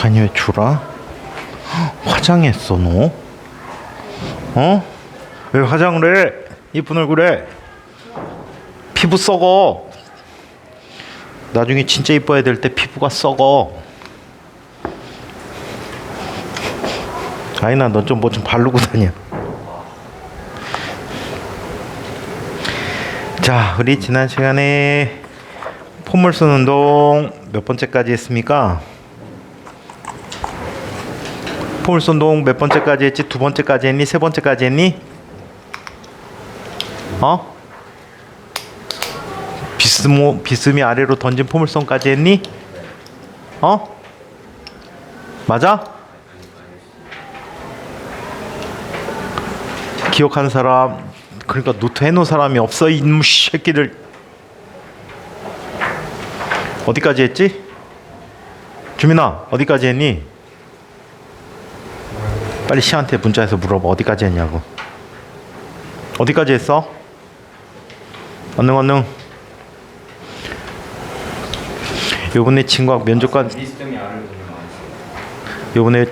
아니 왜 주라? 화장했어 너? 어? 왜 화장을 해? 이쁜 얼굴에 피부 썩어. 나중에 진짜 이뻐야 될 때 피부가 썩어. 아이나 너 좀 뭐 좀 바르고 다녀. 자, 우리 지난 시간에 포물선 운동 몇 번째까지 했습니까? 포물선 운동 몇 번째까지 했지? 두 번째까지 했니? 세 번째까지 했니? 어? 비스미 아래로 던진 포물선까지 했니? 어? 맞아? 기억하는 사람, 그러니까 노트 해놓은 사람이 없어. 이놈 새끼들. 어디까지 했지? 주민아 어디까지 했니? 빨리 시한테 문자해서 물어봐. 어디까지 했냐고. 어디까지 했어? 얼른 요번에 진과학 면접관 요번에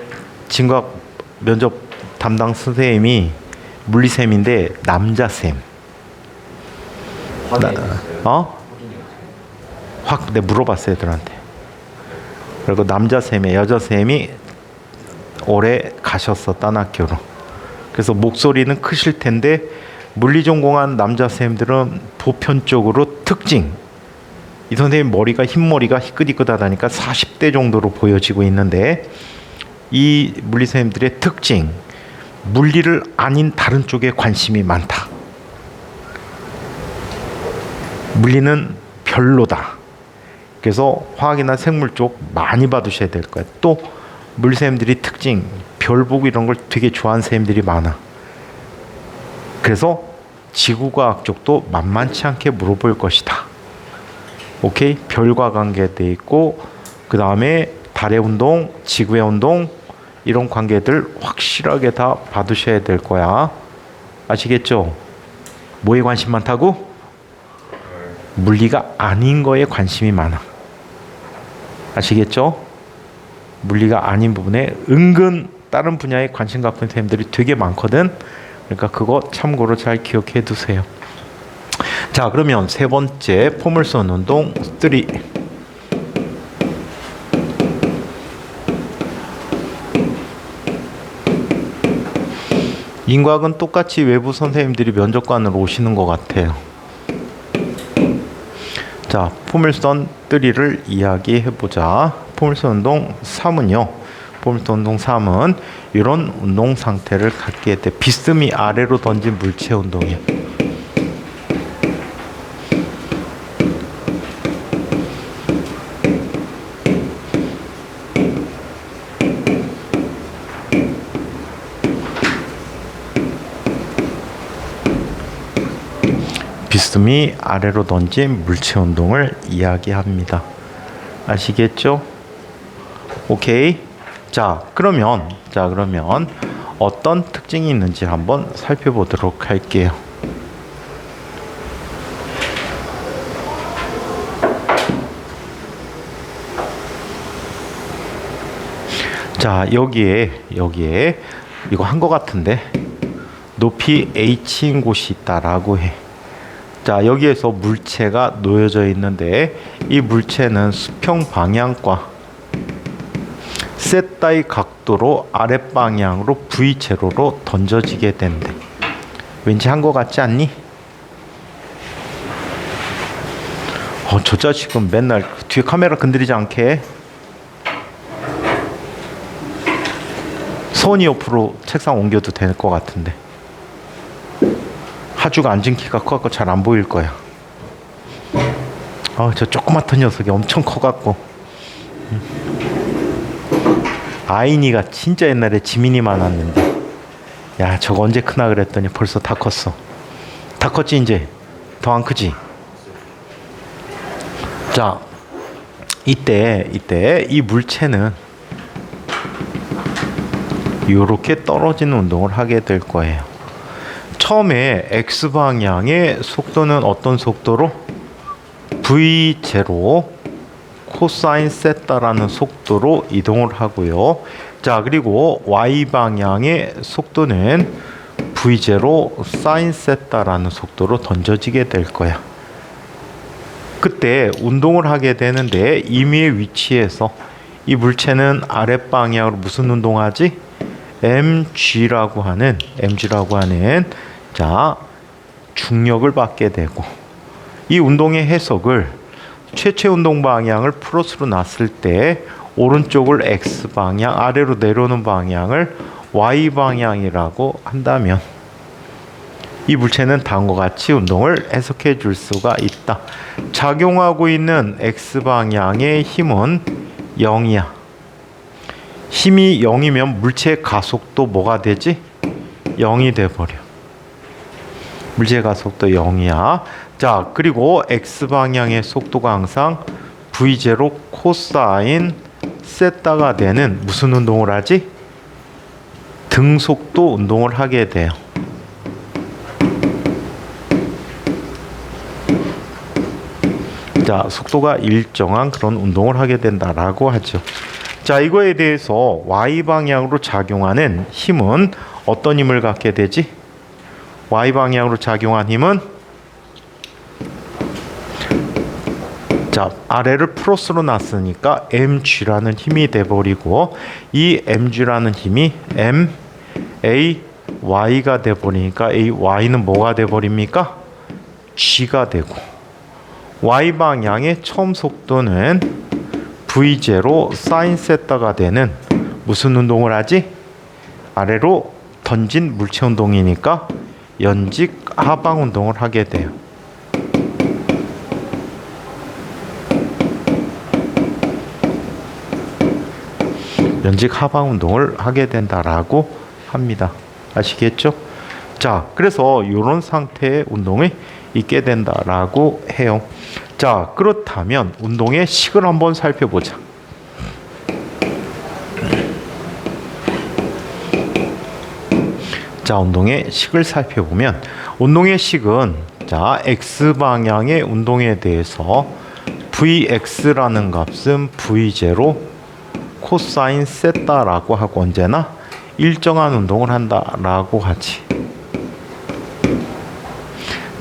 진과학 면접 담당 선생님이 물리쌤인데 남자쌤. 확 내가 물어봤어 애들한테. 그리고 남자쌤에 여자쌤이 올해 가셨어 딴 학교로. 그래서 목소리는 크실 텐데 물리 전공한 남자쌤들은 보편적으로 특징. 이 선생님 머리가 흰머리가 희끗희끗하다니까 40대 정도로 보여지고 있는데 이 물리쌤들의 특징. 물리를 아닌 다른 쪽에 관심이 많다. 물리는 별로다. 그래서 화학이나 생물 쪽 많이 봐두셔야 될 거예요. 또 물리쌤들이 특징, 별 보고 이런 걸 되게 좋아하는 쌤들이 많아. 그래서 지구과학 쪽도 만만치 않게 물어볼 것이다. 오케이? 별과 관계돼 있고 그 다음에 달의 운동, 지구의 운동 이런 관계들 확실하게 다 봐두셔야 될 거야. 아시겠죠? 뭐에 관심 많다고? 물리가 아닌 거에 관심이 많아. 아시겠죠? 물리가 아닌 부분에 은근 다른 분야에 관심 갖는 선생님들이 되게 많거든. 그러니까 그거 참고로 잘 기억해 두세요. 자, 그러면 세 번째 포물선 운동 3. 인과학은 똑같이 외부 선생님들이 면접관으로 오시는 것 같아요. 자, 포물선 3를 이야기해보자. 포물선 운동 3은요. 포물선 운동 3은 이런 운동 상태를 갖게 돼. 비스미 아래로 던진 물체 운동이에요. 비스미 아래로 던진 물체 운동을 이야기합니다. 아시겠죠? 오케이. 자, 그러면 어떤 특징이 있는지 한번 살펴보도록 할게요. 자, 여기에 이거 한 거 같은데 높이 h인 곳이 있다라고 해. 자, 여기에서 물체가 놓여져 있는데 이 물체는 수평 방향과 세타의 각도로 아랫방향으로 V제로로 던져지게 된대. 왠지 한 거 같지 않니? 저 자식은 맨날 뒤에 카메라 건드리지 않게. 서은이 옆으로 책상 옮겨도 될 것 같은데. 하주가 앉은 키가 커갖고 잘 안 보일 거야. 저 조그맣던 녀석이 엄청 커갖고. 아인이가 진짜 옛날에 지민이 많았는데 야 저거 언제 크나 그랬더니 벌써 다 컸어. 다 컸지 이제? 더 안 크지? 자, 이때 이 물체는 이렇게 떨어지는 운동을 하게 될 거예요. 처음에 X방향의 속도는 어떤 속도로? V0 코사인 세타라는 속도로 이동을 하고요. 자, 그리고 y-방향의 속도는 v0 사인 세타라는 속도로 던져지게 될 거야. 그때 운동을 하게 되는데 임의의 위치에서 이 물체는 아랫방향으로 무슨 운동하지? mg라고 하는 자, 중력을 받게 되고, 이 운동의 해석을 최체 운동 방향을 플러스로 놨을 때 오른쪽을 x방향, 아래로 내려오는 방향을 y방향이라고 한다면 이 물체는 다음과 같이 운동을 해석해 줄 수가 있다. 작용하고 있는 x방향의 힘은 0이야. 힘이 0이면 물체의 가속도 뭐가 되지? 0이 돼버려. 물체의 가속도 0이야. 자, 그리고 x방향의 속도가 항상 v0 코사인 세타가 되는 무슨 운동을 하지? 등속도 운동을 하게 돼요. 자, 속도가 일정한 그런 운동을 하게 된다라고 하죠. 자, 이거에 대해서 y방향으로 작용하는 힘은 어떤 힘을 갖게 되지? y방향으로 작용한 힘은, 자, 아래를 플러스로 놨으니까 mg라는 힘이 돼버리고, 이 mg라는 힘이 may가 돼버리니까 ay는 뭐가 돼버립니까? g가 되고, y방향의 처음 속도는 v0 사인 세타가 되는 무슨 운동을 하지? 아래로 던진 물체 운동이니까 연직 하방 운동을 하게 돼요. 연직 하방 운동을 하게 된다라고 합니다. 아시겠죠? 자, 그래서 이런 상태의 운동이 있게 된다라고 해요. 자, 그렇다면 운동의 식을 한번 살펴보자. 자, 운동의 식을 살펴보면 운동의 식은, 자, x방향의 운동에 대해서 vx라는 값은 v0 코사인 세타라고 하고 언제나 일정한 운동을 한다라고 하지.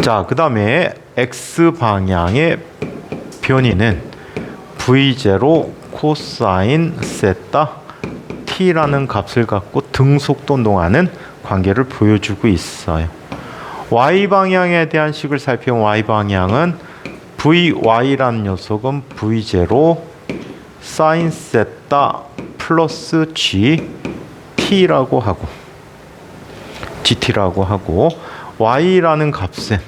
자, 그 다음에 x방향의 변이는 v0 코사인 세타 t라는 값을 갖고 등속도 운동하는 관계를 보여주고 있어요. y방향에 대한 식을 살펴본 y방향은 vy라는 녀석은 v0 사인 세타 플러스 gt라고 하고 y라는 값은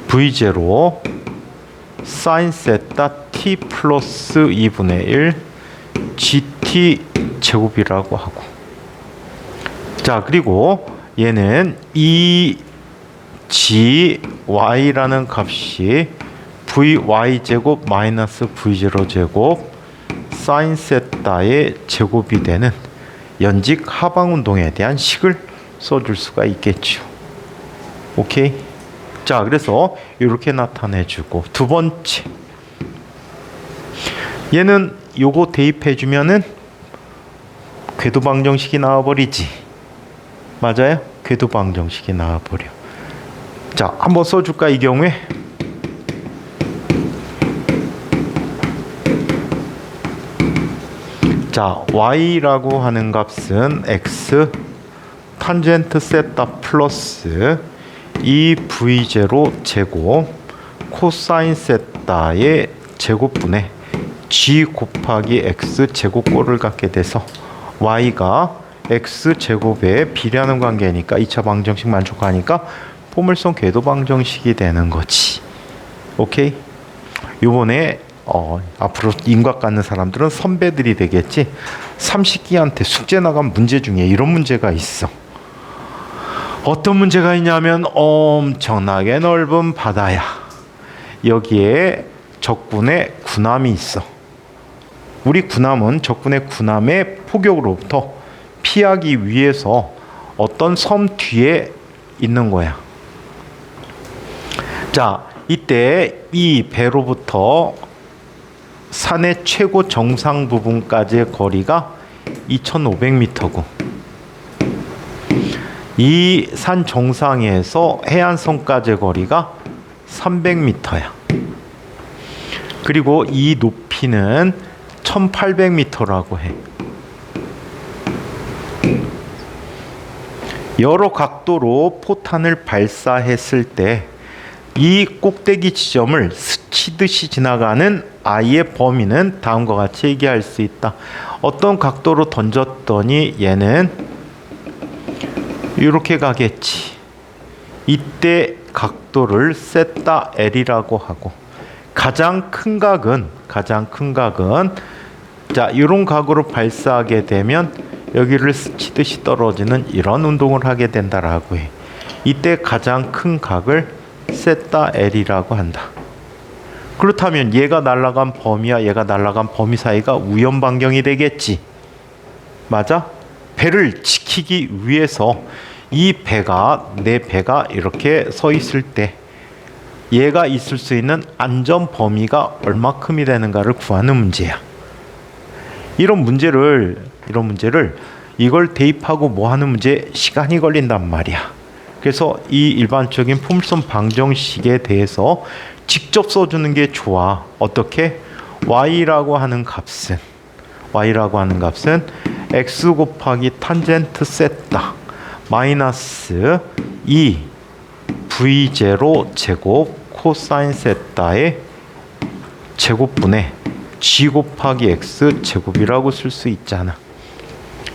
v0 사인 세타 t 플러스 2분의 1 gt 제곱이라고 하고, 자, 그리고 얘는 이 gy라는 값이 vy 제곱 마이너스 v0 제곱 사인 세타의 제곱이 되는 연직 하방 운동에 대한 식을 써줄 수가 있겠죠. 오케이? 자, 그래서 이렇게 나타내주고, 두 번째, 얘는 요거 대입해주면은 궤도 방정식이 나와버리지. 맞아요? 궤도 방정식이 나와버려. 자, 한번 써줄까? 이 경우에 자, y라고 하는 값은 x 탄젠트 세타 플러스 2v0 제곱 코사인 세타의 제곱분의 g 곱하기 x 제곱꼴을 갖게 돼서 y가 x 제곱에 비례하는 관계니까 2차 방정식 만족하니까 포물선 궤도 방정식이 되는 거지. 오케이? 요번에 앞으로 인과학 갖는 사람들은 선배들이 되겠지. 30기한테 숙제 나간 문제 중에 이런 문제가 있어. 어떤 문제가 있냐면 엄청나게 넓은 바다야. 여기에 적군의 군함이 있어. 우리 군함은 적군의 군함의 포격으로부터 피하기 위해서 어떤 섬 뒤에 있는 거야. 자, 이때 이 배로부터 산의 최고 정상 부분까지의 거리가 2,500m고 이 산 정상에서 해안선까지의 거리가 300m야. 그리고 이 높이는 1,800m라고 해. 여러 각도로 포탄을 발사했을 때 이 꼭대기 지점을 스치듯이 지나가는 아이의 범위는 다음과 같이 얘기할 수 있다. 어떤 각도로 던졌더니 얘는 이렇게 가겠지. 이때 각도를 세타 L이라고 하고 가장 큰 각은 자 이런 각으로 발사하게 되면 여기를 스치듯이 떨어지는 이런 운동을 하게 된다라고 해. 이때 가장 큰 각을 세타 L이라고 한다. 그렇다면 얘가 날아간 범위와 얘가 날아간 범위 사이가 우연 반경이 되겠지. 맞아? 배를 지키기 위해서 이 배가 내 배가 이렇게 서 있을 때 얘가 있을 수 있는 안전 범위가 얼마큼이 되는가를 구하는 문제야. 이런 문제를 이걸 대입하고 뭐 하는 문제에 시간이 걸린단 말이야. 그래서 이 일반적인 포물선 방정식에 대해서 직접 써주는 게 좋아. 어떻게? y라고 하는 값은 x 곱하기 탄젠트 세타 마이너스 2 v0 제곱 코사인 세타의 제곱분의 g 곱하기 x 제곱이라고 쓸 수 있잖아.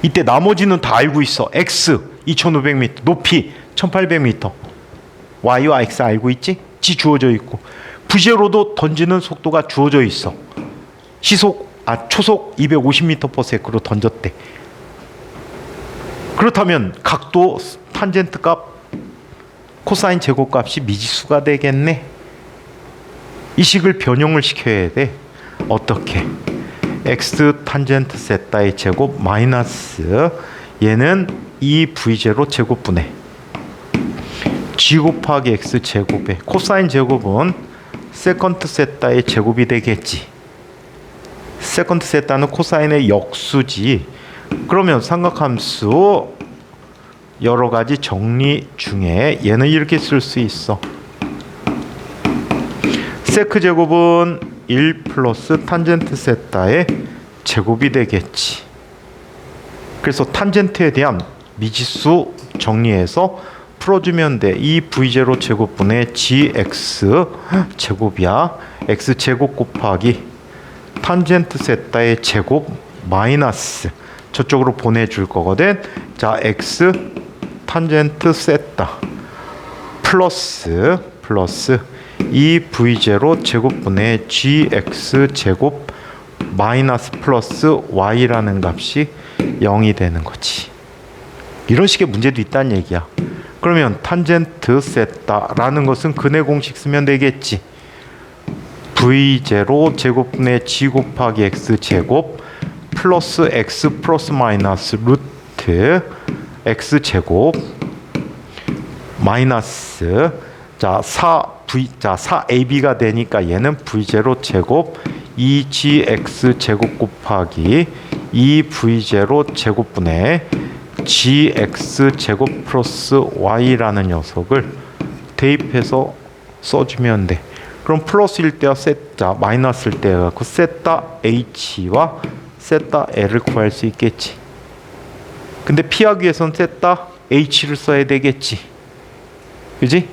이때 나머지는 다 알고 있어. x 2,500m, 높이 1,800m, y와 x 알고 있지? g 주어져 있고 v0도 던지는 속도가 주어져 있어. 초속 250m/s로 던졌대. 그렇다면 각도 탄젠트 값 코사인 제곱 값이 미지수가 되겠네. 이 식을 변형을 시켜야 돼. 어떻게? x 탄젠트 세타의 제곱 마이너스 얘는 2v0 제곱분의 g 곱하기 x 제곱에 코사인 제곱은 세컨트 세타의 제곱이 되겠지. 세컨트 세타는 코사인의 역수지. 그러면 삼각함수 여러 가지 정리 중에 얘는 이렇게 쓸 수 있어. 세크 제곱은 1 플러스 탄젠트 세타의 제곱이 되겠지. 그래서 탄젠트에 대한 미지수 정리해서 풀어주면 돼. 이 v0 제곱분의 gx 제곱이야. x 제곱 곱하기 탄젠트 세타의 제곱 마이너스 저쪽으로 보내줄 거거든. 자, x 탄젠트 세타 플러스 2v0 제곱분의 gx 제곱 마이너스 플러스 y라는 값이 0이 되는 거지. 이런 식의 문제도 있다는 얘기야. 그러면 탄젠트 세타라는 것은 근의 공식 쓰면 되겠지. v0 제곱분의 g 곱하기 x 제곱 플러스 x 플러스 마이너스 루트 x 제곱 마이너스 자 4ab가 되니까 얘는 v0 제곱 2gx 제곱 곱하기 2v0 제곱분의 gx 제곱 플러스 y라는 녀석을 대입해서 써주면 돼. 그럼 플러스일 때와 세타 마이너스일 때가 그 세타 h와 세타 l을 구할 수 있겠지. 근데 피하기 위해서는 세타 h를 써야 되겠지. 그지?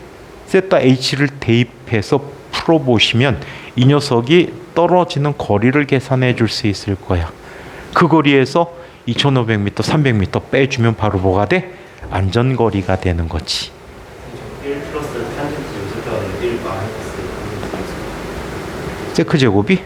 세타 h를 대입해서 풀어보시면 이 녀석이 떨어지는 거리를 계산해 줄 수 있을 거야. 그 거리에서 2,500m, 300m 빼주면 바로 뭐가 돼? 안전거리가 되는 거지. 1 플러스 탄젠트 요소가 1 마이너스 세크 제곱이?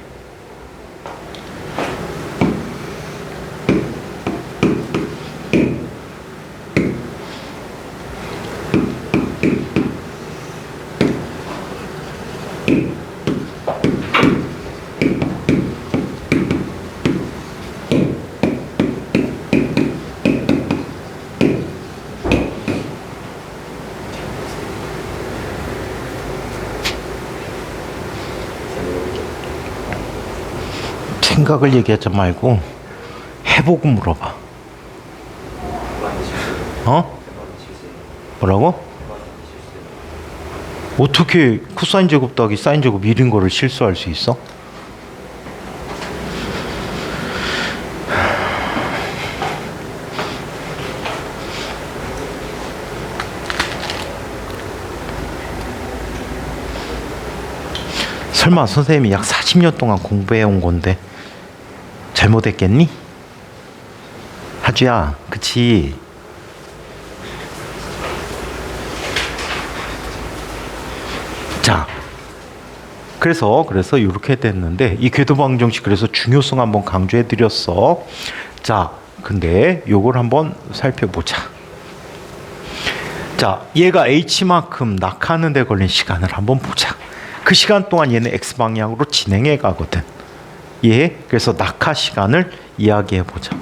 생각을 얘기하지 말고 해보고 물어봐. 어? 뭐라고? 어떻게 코사인 제곱 더하기 사인 제곱 1인 거를 실수할 수 있어? 설마 선생님이 약 40년 동안 공부해 온 건데 잘못했겠니? 하주야, 그치? 자, 그래서 이렇게 됐는데 이 궤도방 정식 그래서 중요성 한번 강조해 드렸어. 자, 근데 요걸 한번 살펴보자. 자, 얘가 h만큼 낙하하는 데 걸린 시간을 한번 보자. 그 시간 동안 얘는 x 방향으로 진행해 가거든. 예, 그래서 낙하 시간을 이야기해 보자.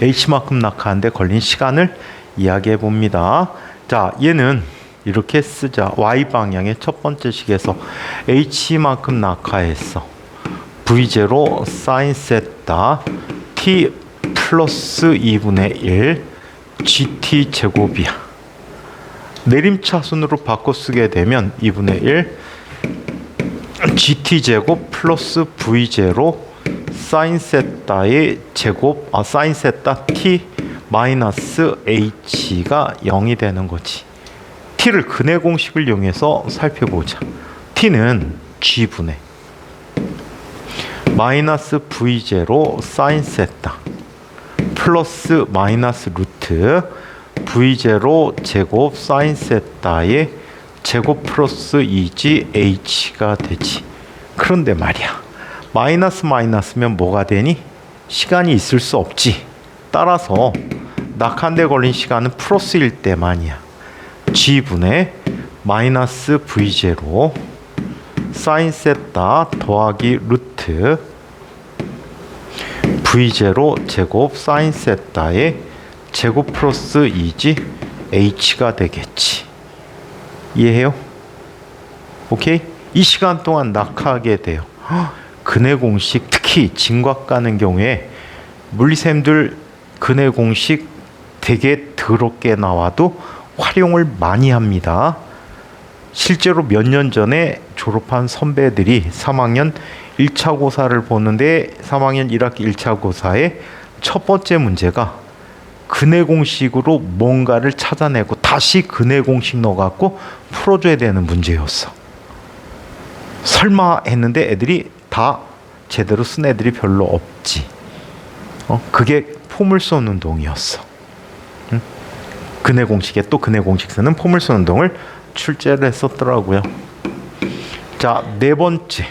h만큼 낙하하는데 걸린 시간을 이야기해 봅니다. 자, 얘는 이렇게 쓰자. y 방향의 첫 번째 식에서 h만큼 낙하했어. v0 sin 세타 t 플러스 2분의 1 gt 제곱이야. 내림차순으로 바꿔 쓰게 되면 2분의 1 gt 제곱 플러스 v0 사인 세타의 제곱, 사인 세타 t 마이너스 h가 0이 되는 거지. t를 근해 공식을 이용해서 살펴보자. t는 g분의 마이너스 v0 사인 세타 플러스 마이너스 루트 v0 제곱 사인 세타의 제곱 플러스 2g h가 되지. 그런데 말이야, 마이너스 마이너스면 뭐가 되니? 시간이 있을 수 없지. 따라서 낙하한데 걸린 시간은 플러스일 때만이야. g분의 마이너스 v0 사인 세타 더하기 루트 v0 제곱 사인 세타의 제곱 플러스 2g h가 되겠지. 이해해요? 오케이? 이 시간 동안 낙하하게 돼요. 근해 공식, 특히 진곽 가는 경우에 물리쌤들 근해 공식 되게 더럽게 나와도 활용을 많이 합니다. 실제로 몇 년 전에 졸업한 선배들이 3학년 1차 고사를 보는데 3학년 1학기 1차 고사의 첫 번째 문제가 근해 공식으로 뭔가를 찾아내고 다시 근해 공식 넣어갖고 풀어줘야 되는 문제였어. 설마 했는데 애들이 다 제대로 쓴 애들이 별로 없지. 그게 포물선 운동이었어. 응? 근해 공식에 또 근해 공식 쓰는 포물선 운동을 출제를 했었더라고요. 자, 네 번째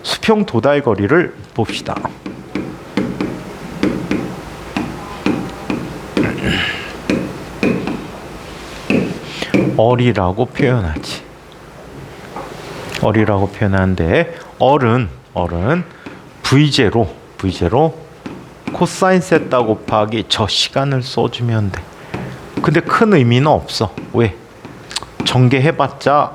수평 도달 거리를 봅시다. 얼이라고 표현하지. 얼이라고 표현하는데 얼은 v0 코사인 세타 곱하기 저 시간을 써주면 돼. 근데 큰 의미는 없어. 왜? 전개해봤자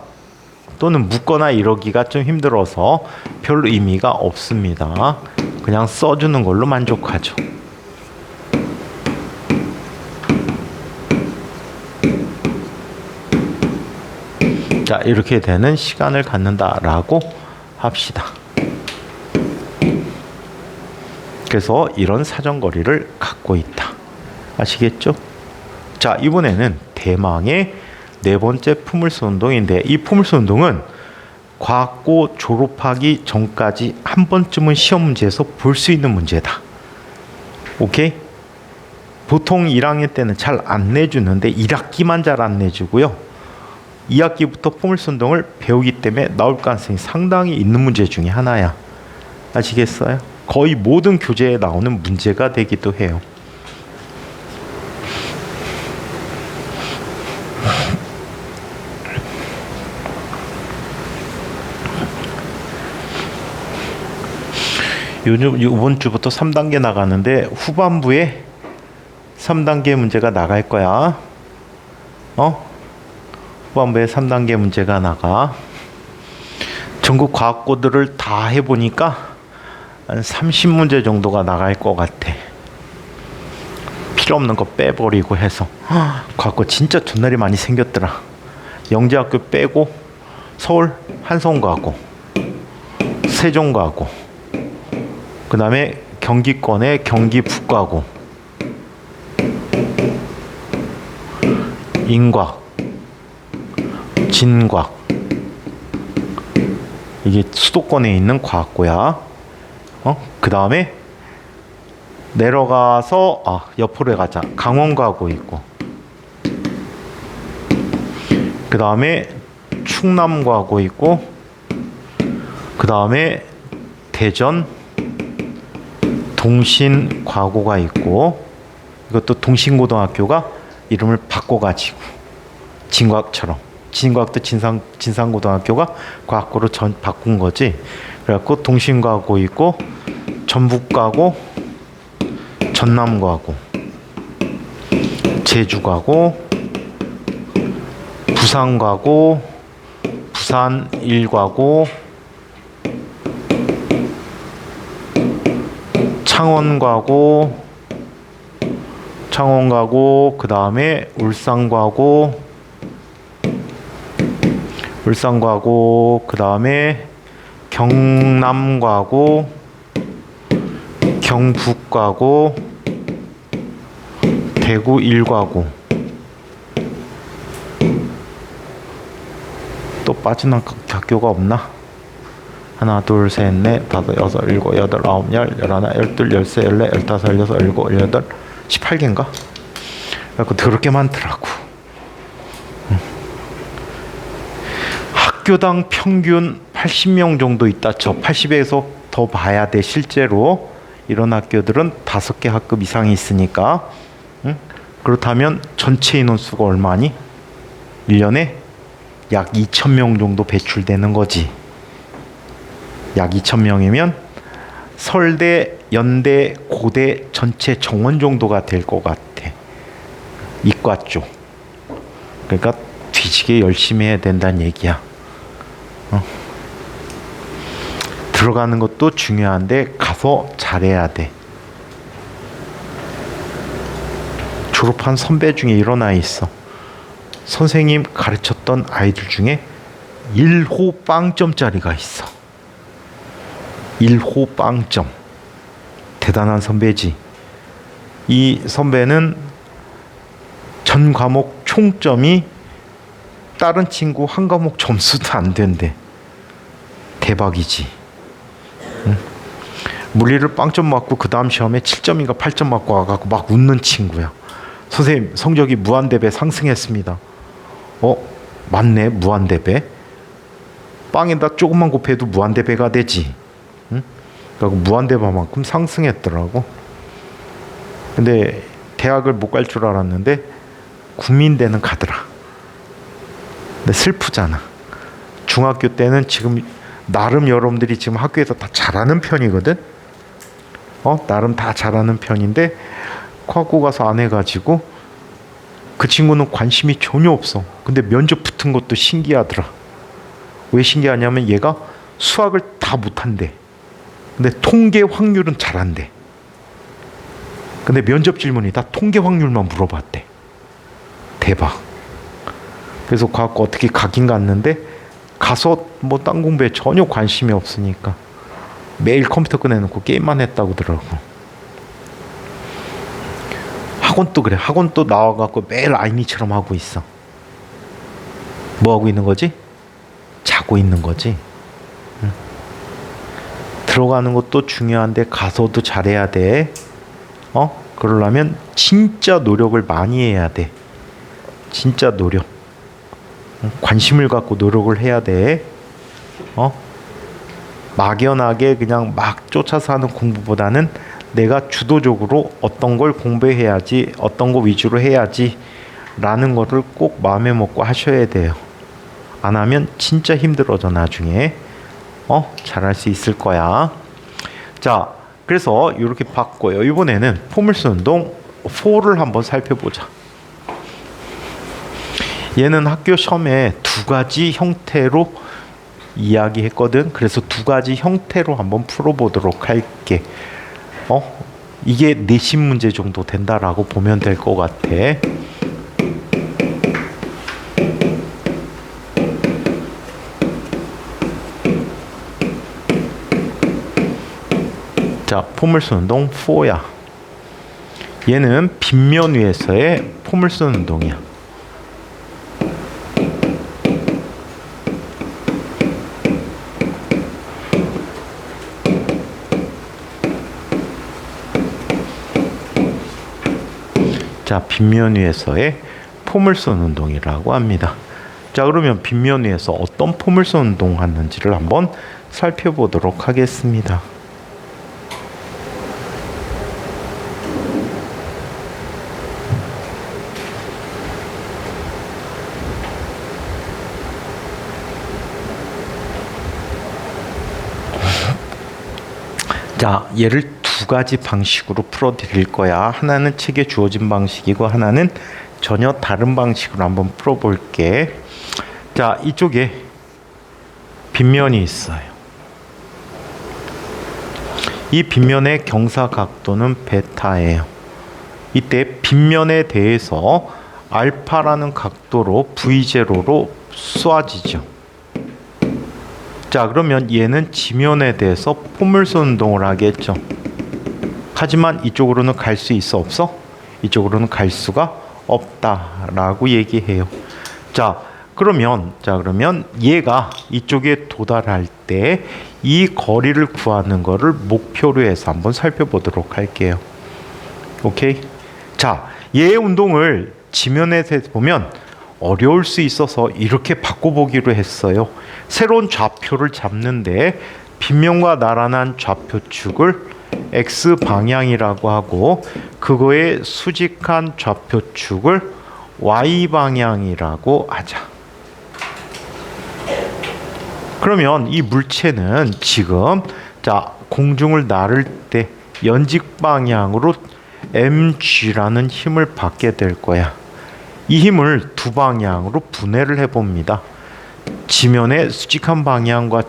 또는 묻거나 이러기가 좀 힘들어서 별 의미가 없습니다. 그냥 써주는 걸로 만족하죠. 자, 이렇게 되는 시간을 갖는다라고 합시다. 그래서 이런 사정거리를 갖고 있다. 아시겠죠? 자, 이번에는 대망의 네 번째 포물선 운동인데 이 포물선 운동은 과학고 졸업하기 전까지 한 번쯤은 시험 문제에서 볼 수 있는 문제다. 오케이? 보통 1학년 때는 잘 안 내주는데 1학기만 잘 안 내주고요. 2학기부터 포물선 운동을 배우기 때문에 나올 가능성이 상당히 있는 문제 중에 하나야. 아시겠어요? 거의 모든 교재에 나오는 문제가 되기도 해요. 이번 주부터 3단계 나가는데 후반부에 3단계 문제가 나갈 거야. 후반부에 3단계 문제가 나가. 전국 과학고들을 다 해보니까 한 30문제 정도가 나갈 것 같아. 필요 없는 거 빼버리고 해서. 과학고 진짜 존나리 많이 생겼더라. 영재학교 빼고 서울 한성과고, 세종과고, 그 다음에 경기권의 경기북과고, 인과학, 진과학. 이게 수도권에 있는 과학고야. 그 다음에 내려가서 옆으로 가자. 강원과고 있고, 그 다음에 충남과고 있고, 그 다음에 대전 동신과고가 있고, 이것도 동신고등학교가 이름을 바꿔가지고 진과학처럼, 진과학도 진산고등학교가 과학고로 바꾼 거지. 그래갖고 동신과고 있고, 전북과고, 전남과고, 제주과고, 부산과고, 부산 1과고, 창원과고, 그 다음에 울산과고, 그 다음에 경남과고, 경북과고, 대구 1과고. 또 빠진 학교가 없나? 하나, 둘, 셋, 넷, 다섯, 여섯, 일곱, 여덟, 아홉, 열, 열하나, 열둘, 열세, 열네, 열다섯, 열여섯, 일곱, 열여덟, 18개인가? 그래서 더럽게 많더라고. 학교당 평균 80명 정도 있다 쳐. 80에서 더 봐야 돼. 실제로 이런 학교들은 5개 학급 이상이 있으니까. 그렇다면 전체 인원수가 얼마니? 1년에 약 2,000명 정도 배출되는 거지. 약 2,000명이면 서울대, 연대, 고대 전체 정원 정도가 될 것 같아. 이과 쪽. 그러니까 뒤지게 열심히 해야 된다는 얘기야. 들어가는 것도 중요한데 가서 잘해야 돼. 졸업한 선배 중에 이런 아이 있어. 선생님 가르쳤던 아이들 중에 1호 빵점짜리가 있어. 1호 빵점. 대단한 선배지. 이 선배는 전 과목 총점이 다른 친구 한 과목 점수도 안 된대. 대박이지. 물리를 빵점 맞고 그 다음 시험에 7점인가 8점 맞고 와갖고 막 웃는 친구야. 선생님 성적이 무한대배 상승했습니다. 맞네. 무한대배. 빵에다 조금만 곱해도 무한대배가 되지. 그러니까 무한대배만큼 상승했더라고. 근데 대학을 못 갈 줄 알았는데 국민대는 가더라. 근데 슬프잖아. 중학교 때는 지금 나름 여러분들이 지금 학교에서 다 잘하는 편이거든. 나름 다 잘하는 편인데 과학고 가서 안 해가지고 그 친구는 관심이 전혀 없어. 근데 면접 붙은 것도 신기하더라. 왜 신기하냐면 얘가 수학을 다 못한대. 근데 통계 확률은 잘한대. 근데 면접 질문이 다 통계 확률만 물어봤대. 대박. 그래서 과학고 어떻게 가긴 갔는데 가서 뭐 딴 공부에 전혀 관심이 없으니까 매일 컴퓨터 꺼내놓고 게임만 했다고 그러더라고. 학원도 그래. 학원도 나와갖고 매일 아이니처럼 하고 있어. 뭐 하고 있는 거지? 자고 있는 거지. 들어가는 것도 중요한데 가서도 잘해야 돼. 그러려면 진짜 노력을 많이 해야 돼. 진짜 노력. 관심을 갖고 노력을 해야 돼. 막연하게 그냥 막 쫓아서 하는 공부보다는 내가 주도적으로 어떤 걸 공부해야지, 어떤 거 위주로 해야지 라는 거를 꼭 마음에 먹고 하셔야 돼요. 안 하면 진짜 힘들어져 나중에. 잘할 수 있을 거야. 자, 그래서 이렇게 봤고요. 이번에는 포물선 운동 4를 한번 살펴보자. 얘는 학교 시험에 두 가지 형태로 이야기했거든. 그래서 두 가지 형태로 한번 풀어보도록 할게. 이게 내신 문제 정도 된다라고 보면 될 것 같아. 자, 포물선 운동 4야. 얘는 빗면 위에서의 포물선 운동이야. 자, 빗면 위에서의 포물선 운동이라고 합니다. 자, 그러면 빗면 위에서 어떤 포물선 운동 하는지를 한번 살펴보도록 하겠습니다. 자, 얘를 두 가지 방식으로 풀어드릴 거야. 하나는 책에 주어진 방식이고 하나는 전혀 다른 방식으로 한번 풀어볼게. 자, 이쪽에 빗면이 있어요. 이 빗면의 경사 각도는 베타예요. 이때 빗면에 대해서 알파라는 각도로 V0로 쏘아지죠. 자, 그러면 얘는 지면에 대해서 포물선 운동을 하겠죠. 하지만 이쪽으로는 갈 수 있어 없어? 이쪽으로는 갈 수가 없다라고 얘기해요. 자, 그러면 얘가 이쪽에 도달할 때 이 거리를 구하는 거를 목표로 해서 한번 살펴보도록 할게요. 오케이? 자, 얘의 운동을 지면에서 보면 어려울 수 있어서 이렇게 바꿔보기로 했어요. 새로운 좌표를 잡는데 빗면과 나란한 좌표축을 X방향이라고 하고 그거의 수직한 좌표축을 Y방향이라고 하자. 그러면 이 물체는 지금 자, 공중을 나를 때 연직 방향으로 mg라는 힘을 받게 될 거야. 이 힘을 두 방향으로 분해를 해봅니다. 지면의 수직한 방향과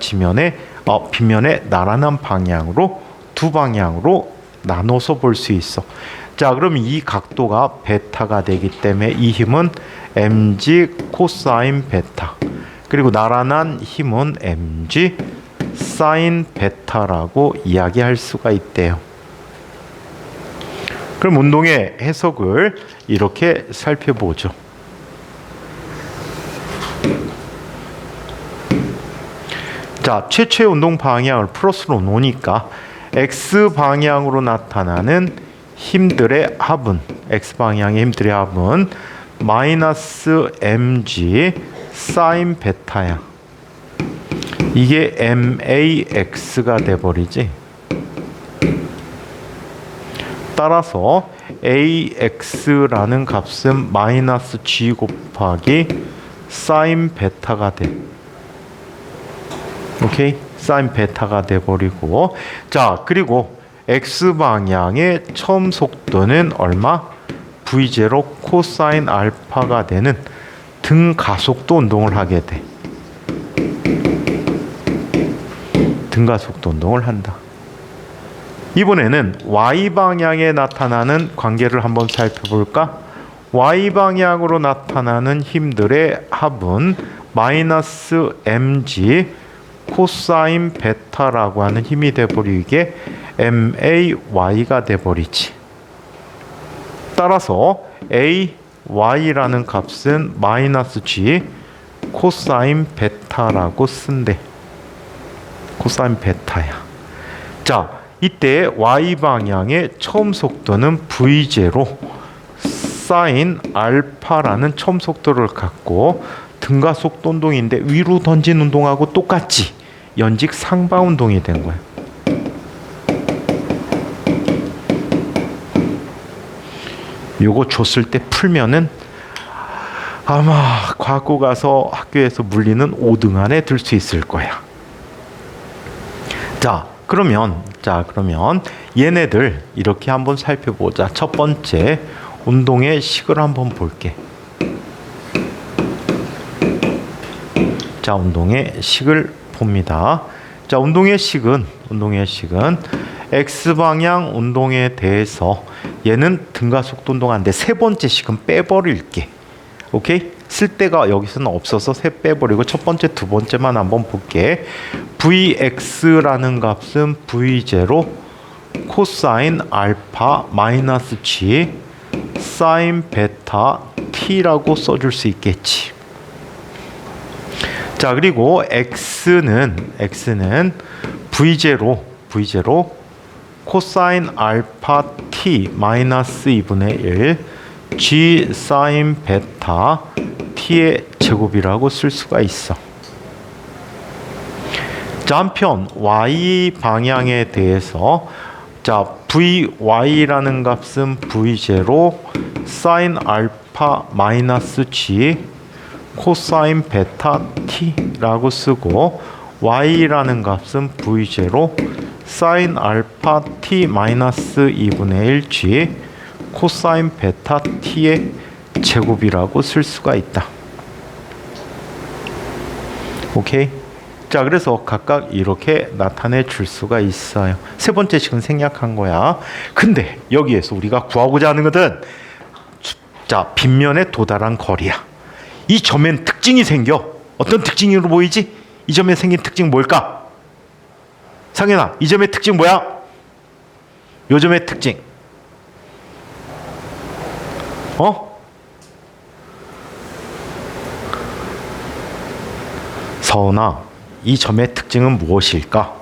빗면의 나란한 방향으로 두 방향으로 나눠서 볼 수 있어. 자, 그럼 이 각도가 베타가 되기 때문에 이 힘은 mg 코사인 베타. 그리고 나란한 힘은 mg 사인 베타라고 이야기할 수가 있대요. 그럼 운동의 해석을 이렇게 살펴보죠. 자, 최초의 운동 방향을 플러스로 놓으니까 X방향으로 나타나는 힘들의 합은 X방향의 힘들의 합은 마이너스 mg 사인 베타야. 이게 max가 돼버리지. 따라서 ax라는 값은 마이너스 g 곱하기 사인 베타가 돼. 오케이? 사인 베타가 돼버리고, 자, 그리고 x방향의 처음 속도는 얼마? v0 코사인 알파가 되는 등가속도 운동을 하게 돼. 등가속도 운동을 한다. 이번에는 Y방향에 나타나는 관계를 한번 살펴볼까? Y방향으로 나타나는 힘들의 합은 마이너스 mg 코사인 베타라고 하는 힘이 돼버리게 may가 돼버리지. 따라서 ay라는 값은 마이너스 g 코사인 베타라고 쓴대. 코사인 베타야. 자, 이때 Y방향의 처음 속도는 V0 사인 알파라는 처음 속도를 갖고 등가속도 운동인데 위로 던진 운동하고 똑같지. 연직 상방 운동이 된 거야. 요거 줬을 때 풀면은 아마 과거 가서 학교에서 물리는 5등 안에 들 수 있을 거야. 자, 그러면 얘네들 이렇게 한번 살펴보자. 첫 번째 운동의 식을 한번 볼게. 자, 운동의 식을 봅니다. 자, 운동의 식은 x방향 운동에 대해서 얘는 등가속도 운동하는데 세 번째 식은 빼버릴게. 오케이? 쓸데가 여기서는 없어서 세 빼버리고 첫 번째, 두 번째만 한번 볼게. vx라는 값은 v0 코사인 알파 마이너스 g 사인 베타 t라고 써줄 수 있겠지. 자, 그리고 x는 v0 코사인 알파 t 마이너스 2분의 1 g 사인 베타 t의 제곱이라고 쓸 수가 있어. 자, 한편 y 방향에 대해서 자, vy라는 값은 v0 사인 알파 마이너스 g 코사인 베타 t라고 쓰고 y라는 값은 v0 사인 알파 t 마이너스 2분의 1 g 코사인 베타 t의 제곱이라고 쓸 수가 있다. 오케이? 자, 그래서 각각 이렇게 나타내 줄 수가 있어요. 세 번째 식은 생략한 거야. 근데 여기에서 우리가 구하고자 하는 것은 자, 빗면에 도달한 거리야. 이 점엔 특징이 생겨. 어떤 특징으로 보이지? 이 점에 생긴 특징 뭘까? 상현아, 이 점의 특징 뭐야? 요 점의 특징. 서은아, 이 점의 특징은 무엇일까?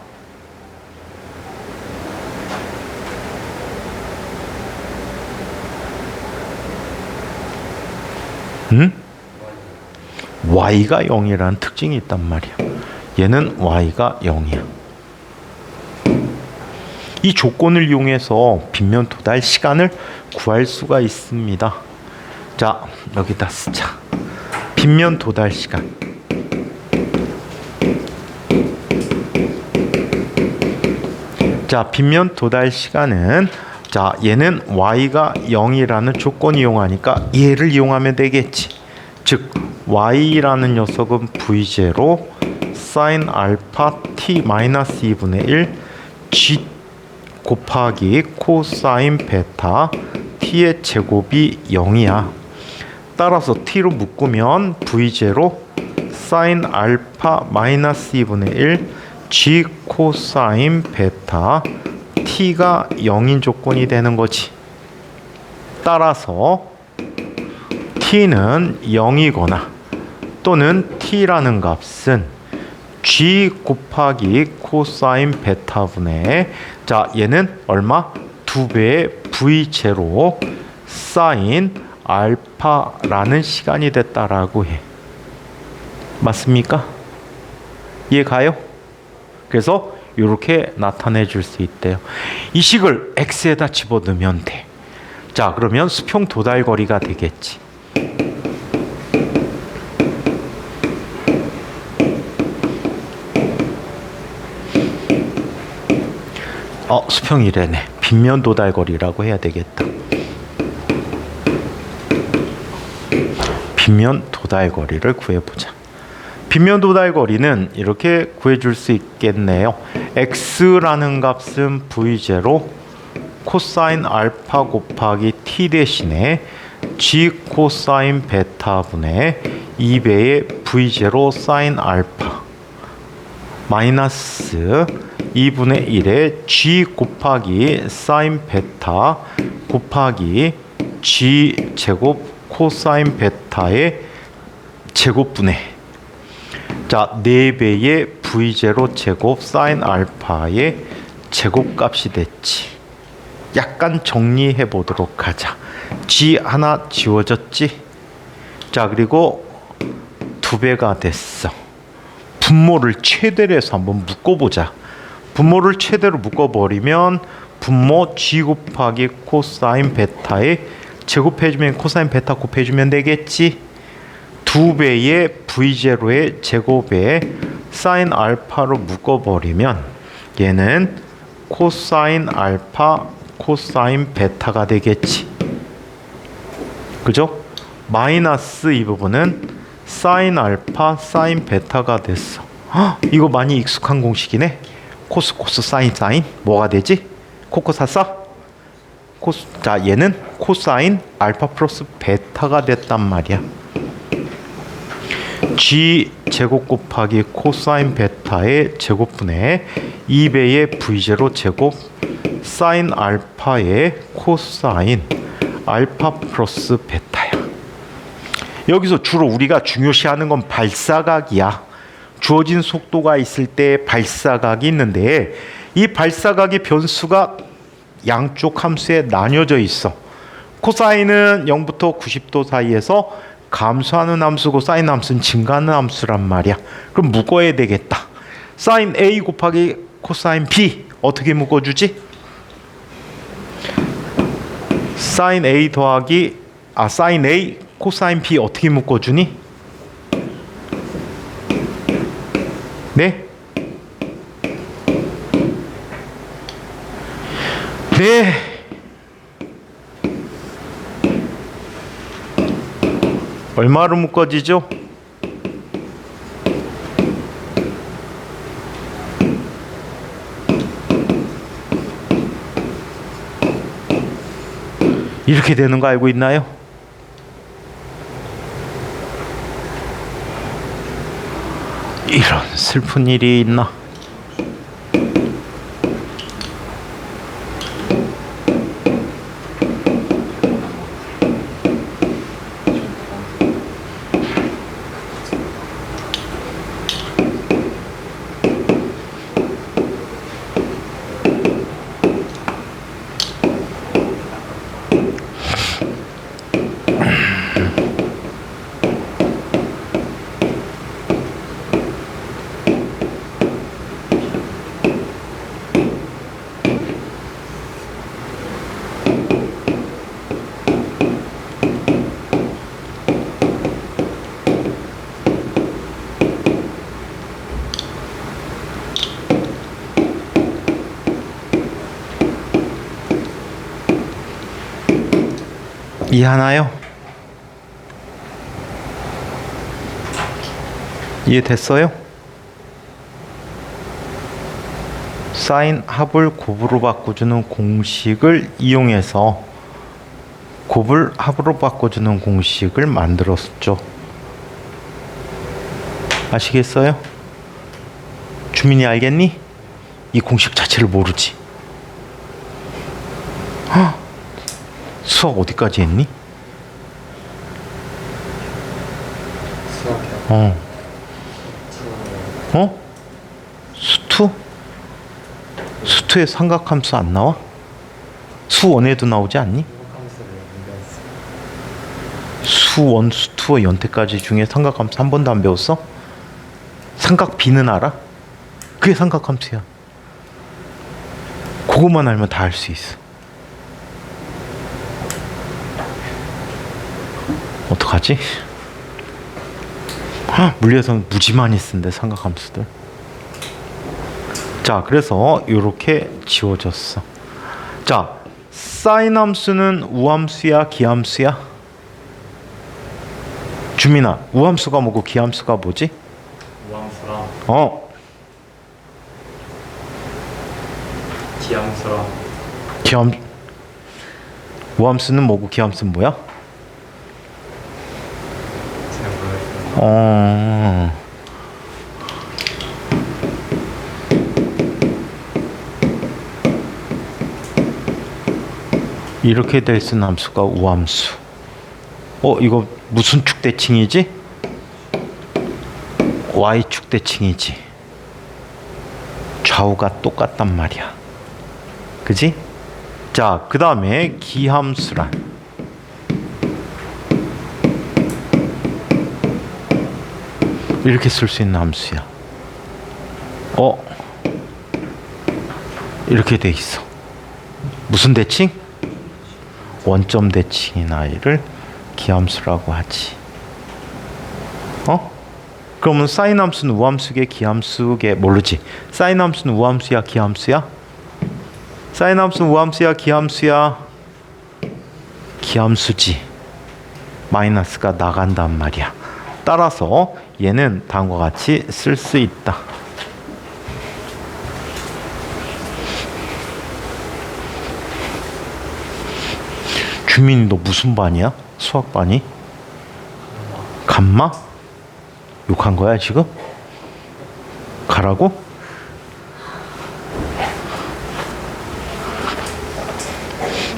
y가 0이라는 특징이 있단 말이야. 얘는 y가 0이야. 이 조건을 이용해서 빗면 도달 시간을 구할 수가 있습니다. 자, 여기다 쓰자. 빗면 도달 시간. 자, 빗면 도달 시간은 자, 얘는 y가 0이라는 조건을 이용하니까 얘를 이용하면 되겠지. 즉 y라는 녀석은 v0 사인 알파 t 마이너스 2분의 1 g 곱하기 코사인 베타 t의 제곱이 0이야. 따라서 t로 묶으면 v0 사인 알파 마이너스 2분의 1 g 코사인 베타 t가 0인 조건이 되는 거지. 따라서 t는 0이거나 또는 t라는 값은 g 곱하기 코사인 베타분의 자, 얘는 얼마? 2배의 v0 사인 알파라는 시간이 됐다라고 해. 맞습니까? 이해 가요? 그래서 이렇게 나타내 줄 수 있대요. 이 식을 x에다 집어넣으면 돼. 자, 그러면 수평 도달 거리가 되겠지. 수평이래네. 빗면 도달 거리라고 해야 되겠다. 빗면 도달 거리를 구해보자. 빗면 도달 거리는 이렇게 구해줄 수 있겠네요. x라는 값은 v0 코사인 알파 곱하기 t 대신에 g 코사인 베타분의 2배의 v0 사인 알파 마이너스 2분의 1의 g 곱하기 사인 베타 곱하기 g 제곱 코사인 베타의 제곱분의 자, 4배의 v0 제곱 사인 알파의 제곱값이 됐지. 약간 정리해 보도록 하자. g 하나 지워졌지? 자, 그리고 2배가 됐어. 분모를 최대로 해서 한번 묶어보자. 분모를 최대로 묶어버리면 분모 g 곱하기 코사인 베타에 제곱해주면 코사인 베타 곱해주면 되겠지. 2배의 v0의 제곱에 사인 알파로 묶어버리면 얘는 코사인 알파 코사인 베타가 되겠지. 그죠? 마이너스 이 부분은 사인 알파 사인 베타가 됐어. 헉, 이거 많이 익숙한 공식이네. 코스 사인 뭐가 되지? 코코사사 코스. 자, 얘는 코사인 알파 플러스 베타가 됐단 말이야. G 제곱 곱하기 코사인 베타의 제곱분의 2배의 V0 제곱 사인 알파의 코사인 알파 플러스 베타야. 여기서 주로 우리가 중요시하는 건 발사각이야. 주어진 속도가 있을 때 발사각이 있는데 이 발사각의 변수가 양쪽 함수에 나뉘어져 있어. 코사인은 0부터 90도 사이에서 감소하는 함수고 사인 함수는 증가하는 함수란 말이야. 그럼 묶어야 되겠다. 사인 A 곱하기 코사인 B 어떻게 묶어주지? 사인 A 더하기 사인 A 코사인 B 어떻게 묶어주니? 네? 네. 얼마로 묶어지죠? 이렇게 되는 거 알고 있나요? 이런 슬픈 일이 있나? 이해하나요? 이해됐어요? 사인 합을 곱으로 바꿔주는 공식을 이용해서 곱을 합으로 바꿔주는 공식을 만들었죠. 아시겠어요? 주민이 알겠니? 이 공식 자체를 모르지. 헉! 수학 어디까지 했니? 수학이요? 수투? 수투에 삼각함수 안 나와? 수원에도 나오지 않니? 수원, 수투와 연태까지 중에 삼각함수 한 번도 안 배웠어? 삼각비는 알아? 그게 삼각함수야. 그것만 알면 다 알 수 있어. 어떡하지? 물리에서는 무지 많이 쓴대 삼각함수들. 자, 그래서 이렇게 지워졌어. 자, 사인 함수는 우함수야 기함수야? 주민아, 우함수가 뭐고 기함수가 뭐지? 우함수랑 기함수랑 기함. 우함수는 뭐고 기함수는 뭐야? 잘 모르겠어요. 이렇게 될 수 있는 함수가 우함수. 이거 무슨 축대칭이지? Y축 대칭이지. 좌우가 똑같단 말이야. 그지? 자, 그 다음에 기함수란 이렇게 쓸 수 있는 함수야. 이렇게 돼 있어. 무슨 대칭? 원점 대칭인 아이를 기함수라고 하지. 그러면 사인 함수는 우함수계 기함수계 모르지? 사인 함수는 우함수야 기함수야? 사인 함수는 우함수야 기함수야? 기함수지. 마이너스가 나간단 말이야. 따라서 얘는 다음과 같이 쓸 수 있다. 주민이 너 무슨 반이야? 수학반이? 감마? 욕한 거야 지금? 가라고?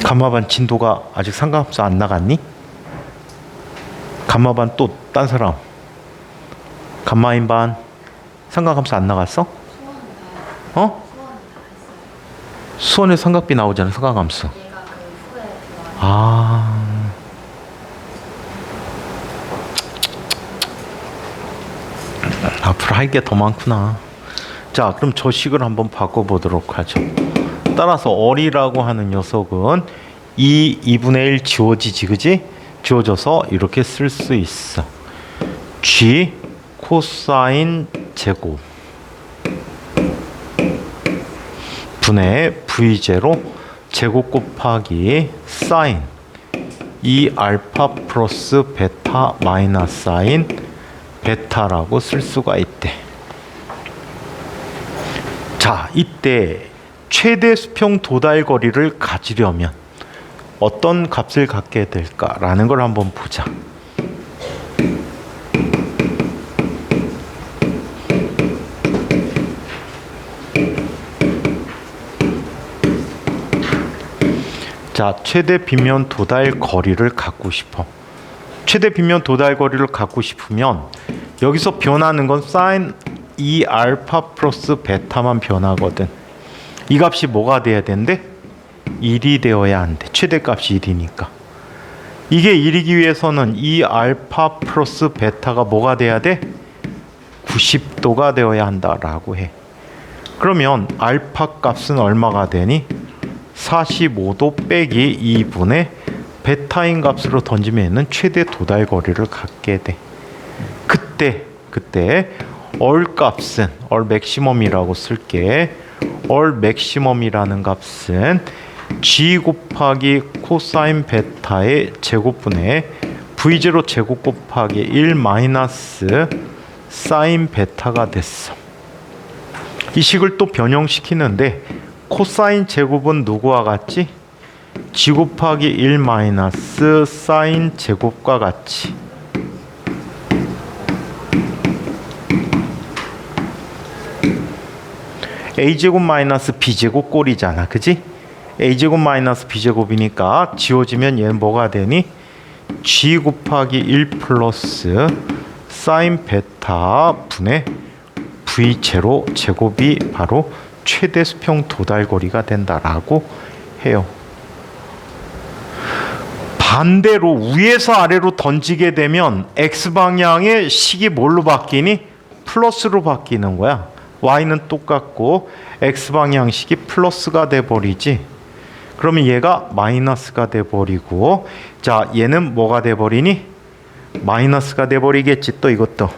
감마반 진도가 아직 상관없어 안 나갔니? 감마반 또 딴 사람 감마인 반 삼각함수 안 나갔어? 어? 수원에 삼각비 나오잖아 삼각함수. 아 앞으로 할 게 더 많구나. 자 그럼 저 식을 한번 바꿔보도록 하죠. 따라서 어리라고 하는 녀석은 2분의 1 지워지지 그지? 지워져서 이렇게 쓸 수 있어. G 코사인 제곱 분의 V0 제곱 곱하기 사인 2 알파 플러스 베타 마이너스 사인 베타라고 쓸 수가 있대. 자 이때 최대 수평 도달 거리를 가지려면 어떤 값을 갖게 될까라는 걸 한번 보자. 자, 최대 빗면 도달 거리를 갖고 싶어. 최대 빗면 도달 거리를 갖고 싶으면 여기서 변하는 건 사인 2 알파 플러스 베타만 변하거든. 이 값이 뭐가 돼야 된대? 1이 되어야 한대. 최대값이 1이니까. 이게 1이기 위해서는 2 알파 플러스 베타가 뭐가 돼야 돼? 90도가 되어야 한다라고 해. 그러면 알파 값은 얼마가 되니? 45도 빼기 2분의 베타인 값으로 던지면 있는 최대 도달 거리를 갖게 돼. 그때 얼 값은 얼 맥시멈이라고 쓸게. 얼 맥시멈이라는 값은 G 곱하기 코사인 베타의 제곱분의 V0 제곱 곱하기 1 마이너스 사인 베타가 됐어. 이 식을 또 변형시키는데 코사인 제곱은 누구와 같지? G 곱하기 1 마이너스 사인 제곱과 같이. A제곱 마이너스 B제곱 꼴이잖아. 그지? A제곱 마이너스 B제곱이니까 지워지면 얘는 뭐가 되니? G 곱하기 1 플러스 사인 베타 분의 V0 제곱이 바로 최대 수평 도달거리가 된다라고 해요. 반대로 위에서 아래로 던지게 되면 X방향의 식이 뭘로 바뀌니? 플러스로 바뀌는 거야. Y는 똑같고 X방향식이 플러스가 돼버리지. 그러면 얘가 마이너스가 돼버리고, 자 얘는 뭐가 돼버리니? 마이너스가 돼버리겠지. 또 이것도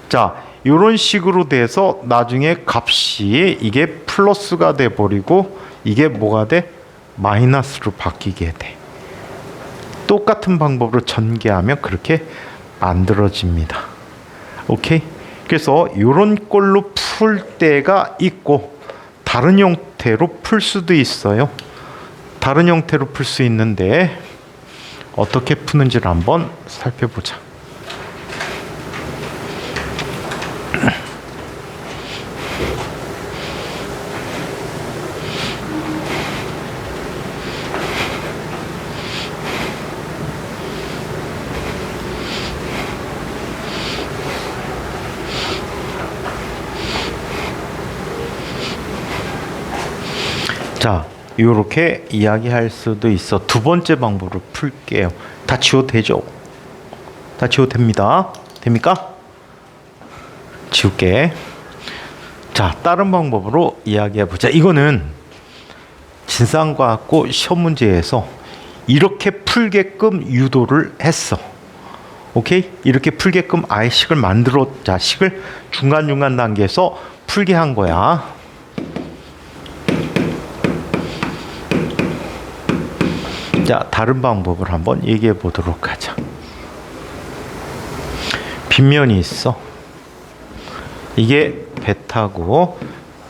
자 이런 식으로 돼서 나중에 값이 이게 플러스가 돼버리고 이게 뭐가 돼? 마이너스로 바뀌게 돼. 똑같은 방법으로 전개하면 그렇게 만들어집니다. 오케이? 그래서 이런 꼴로 풀 때가 있고 다른 형태로 풀 수도 있어요. 다른 형태로 풀 수 있는데 어떻게 푸는지를 한번 살펴보자. 자, 이렇게 이야기할 수도 있어. 두 번째 방법으로 풀게요. 다 지워도 되죠? 다 지워도 됩니다. 됩니까? 지울게. 자, 다른 방법으로 이야기해보자. 이거는 진상과학고 시험 문제에서 이렇게 풀게끔 유도를 했어. 오케이? 이렇게 풀게끔 아예 식을 만들어, 자, 식을 중간중간 단계에서 풀게 한 거야. 자, 다른 방법을 한번 얘기해 보도록 하자. 빗면이 있어. 이게 베타고,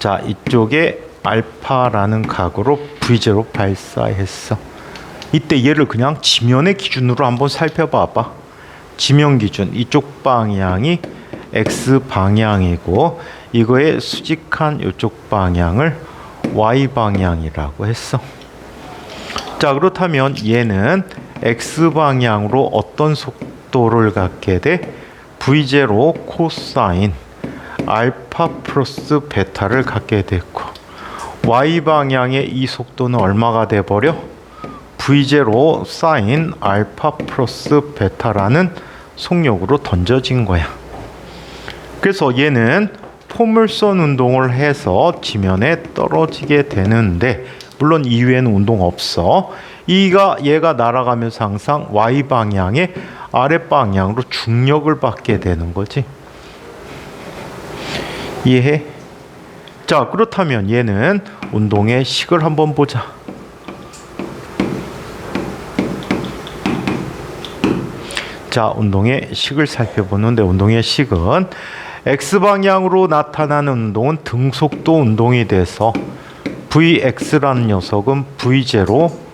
자 이쪽에 알파라는 각으로 V0 발사했어. 이때 얘를 그냥 지면의 기준으로 한번 살펴봐봐. 지면 기준 이쪽 방향이 X 방향이고 이거의 수직한 이쪽 방향을 Y 방향이라고 했어. 자 그렇다면 얘는 X 방향으로 어떤 속도를 갖게 돼? V0 코사인 알파 플러스 베타를 갖게 됐고, Y 방향의 이 속도는 얼마가 돼버려? V0 사인 알파 플러스 베타라는 속력으로 던져진 거야. 그래서 얘는 포물선 운동을 해서 지면에 떨어지게 되는데, 물론 이후에는 운동 없어. 얘가 날아가면서 항상 Y 방향의 아랫 방향으로 중력을 받게 되는 거지. 이해해? 자 그렇다면 얘는 운동의 식을 한번 보자. 자 운동의 식을 살펴보는데, 운동의 식은 X방향으로 나타나는 운동은 등속도 운동이 돼서 Vx라는 녀석은 V0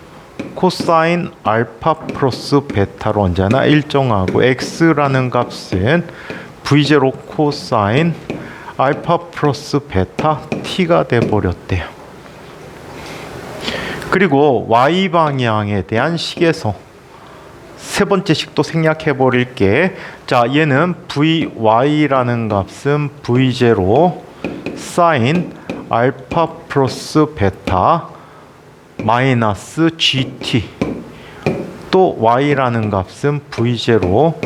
코사인 알파 플러스 베타로 언제나 일정하고, X라는 값은 V0 코사인 알파 플러스 베타 t가 돼버렸대요. 그리고 Y 방향에 대한 식에서 세 번째 식도 생략해 버릴게. 자 얘는 Vy라는 값은 V0 사인 알파 플러스 베타 마이너스 GT, 또 Y라는 값은 V0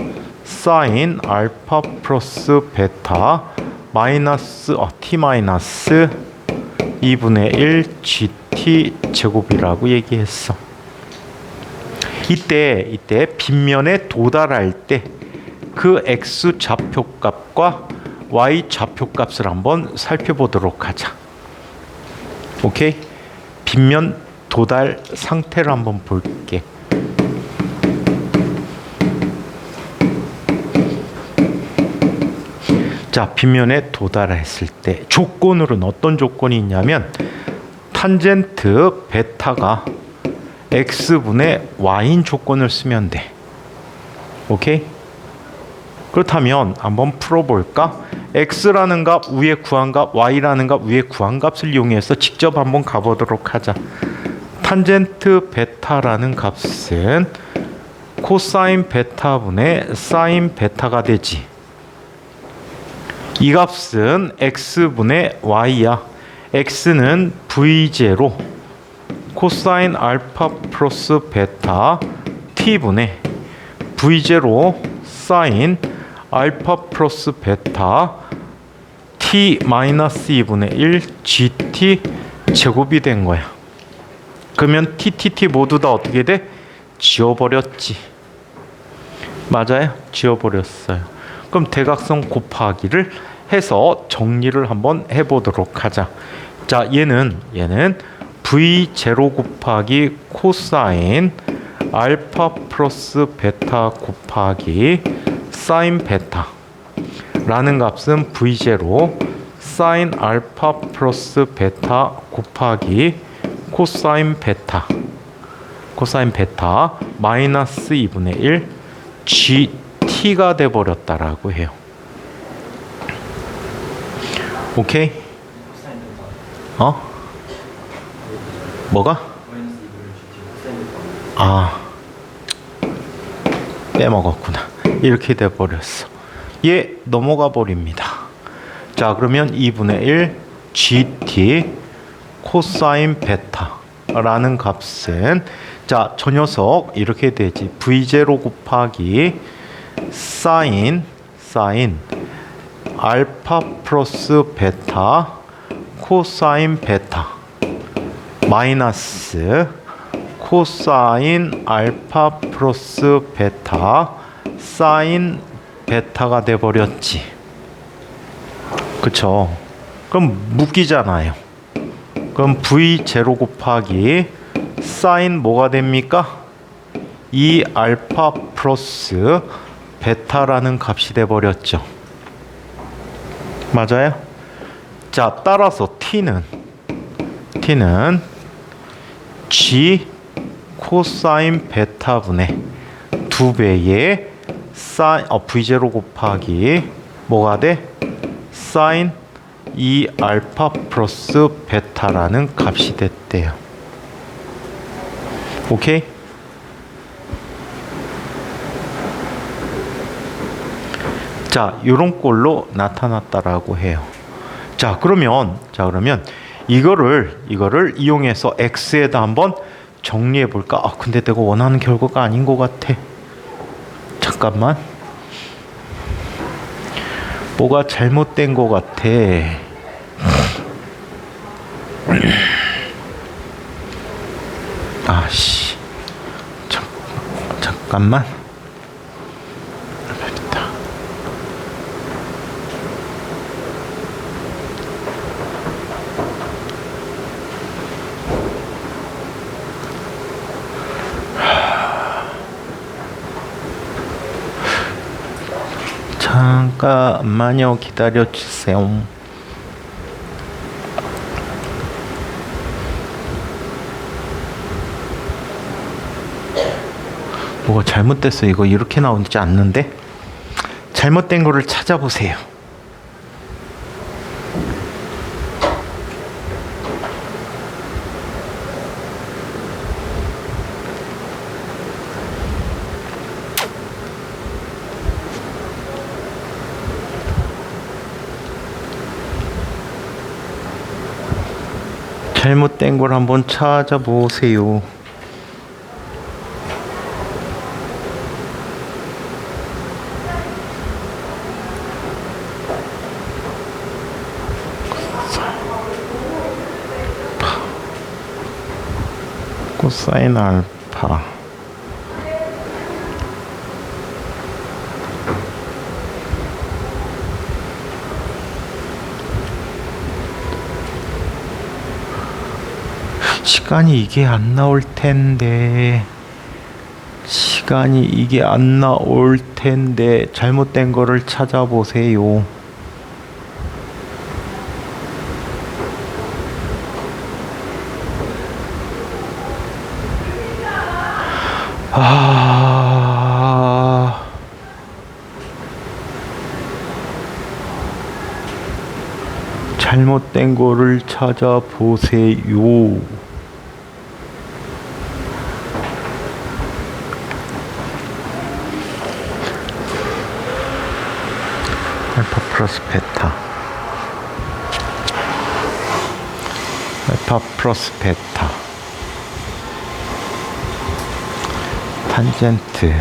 사인 알파 플러스 베타 마이너스 t 마이너스 2분의 1 GT 제곱이라고 얘기했어. 이때 빗면에 도달할 때 그 X 좌표값과 Y 좌표값을 한번 살펴보도록 하자. 오케이? 빗면 도달 상태를 한번 볼게. 자, 빗면에 도달했을 때 조건으로는 어떤 조건이 있냐면, 탄젠트 베타가 X분의 Y인 조건을 쓰면 돼. 오케이? 그렇다면 한번 풀어볼까? X라는 값 위에 구한 값, Y라는 값 위에 구한 값을 이용해서 직접 한번 가보도록 하자. 탄젠트 베타라는 값은 코사인 베타분의 사인 베타가 되지. 이 값은 X분의 Y야. X는 V0 코사인 알파 플러스 베타 T분의 V0 사인 알파 플러스 베타 T 마이너스 2분의 1 GT 제곱이 된 거야. 그러면 TTT 모두 다 어떻게 돼? 지워버렸지. 맞아요? 지워버렸어요. 그럼 대각선 곱하기를 해서 정리를 한번 해보도록 하자. 자, 얘는 V0 곱하기 코사인 알파 플러스 베타 곱하기 사인 베타 라는 값은 V0 사인 알파 플러스 베타 곱하기 코사인 베타 마이너스 2분의 1 GT가 돼버렸다라고 해요. 오케이? 뭐가? 빼먹었구나. 이렇게 돼버렸어. 얘 넘어가 버립니다. 자, 그러면 2분의 1 GT 코사인 베타라는 값은, 자, 저 녀석 이렇게 되지. V0 곱하기 사인 알파 플러스 베타 코사인 베타 마이너스 코사인 알파 플러스 베타 사인 베타가 돼버렸지. 그쵸? 그럼 묶이잖아요. 그럼 V0 곱하기 사인 뭐가 됩니까? 2 알파 플러스 베타라는 값이 돼 버렸죠. 맞아요? 자, 따라서 t는 g 코사인 베타분의 2배의 v0 곱하기 뭐가 돼? 사인 2알파 플러스 베타라는 값이 됐대요. 오케이? 자, 요런 꼴로 나타났다라고 해요. 자, 그러면 이거를 이용해서 x에다 한번 정리해 볼까? 아, 근데 내가 원하는 결과가 아닌 것 같아. 잠깐만. 뭐가 잘못된 것 같아. 아씨. 잠깐만. 됐다. 잠깐만요, 기다려 주세요. 뭐가 잘못됐어. 이거 이렇게 나오지 않는데? 잘못된 거를 찾아보세요. 잘못된 걸 한번 찾아보세요. 코사인 알파 시간이 이게 안 나올 텐데 잘못된 거를 찾아보세요. 잘못된 거를 찾아보세요. 알파 플러스 베타, 알파 플러스 베타, 탄젠트,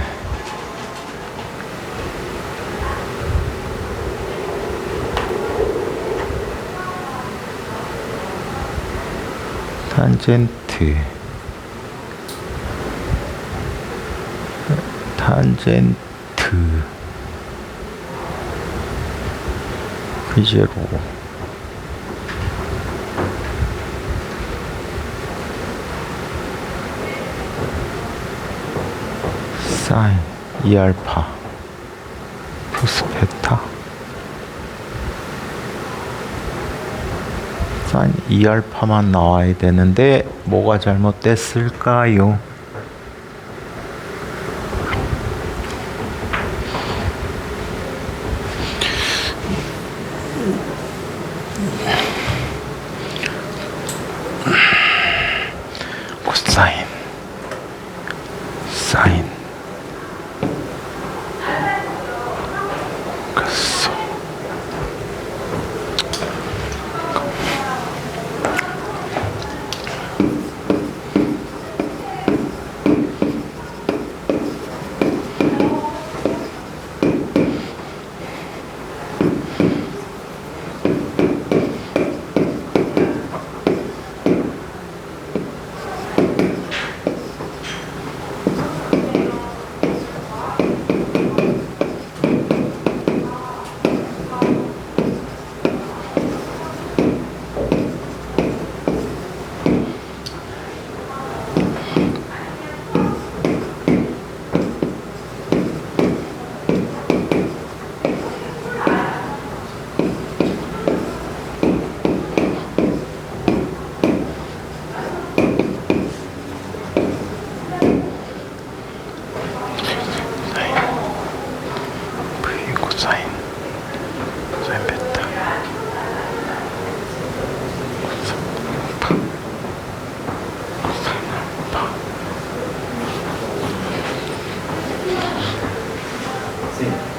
탄젠트 V0 사인 2알파 플러스 베타 사인 2알파만 나와야 되는데 뭐가 잘못됐을까요? 코사인 사인 그래서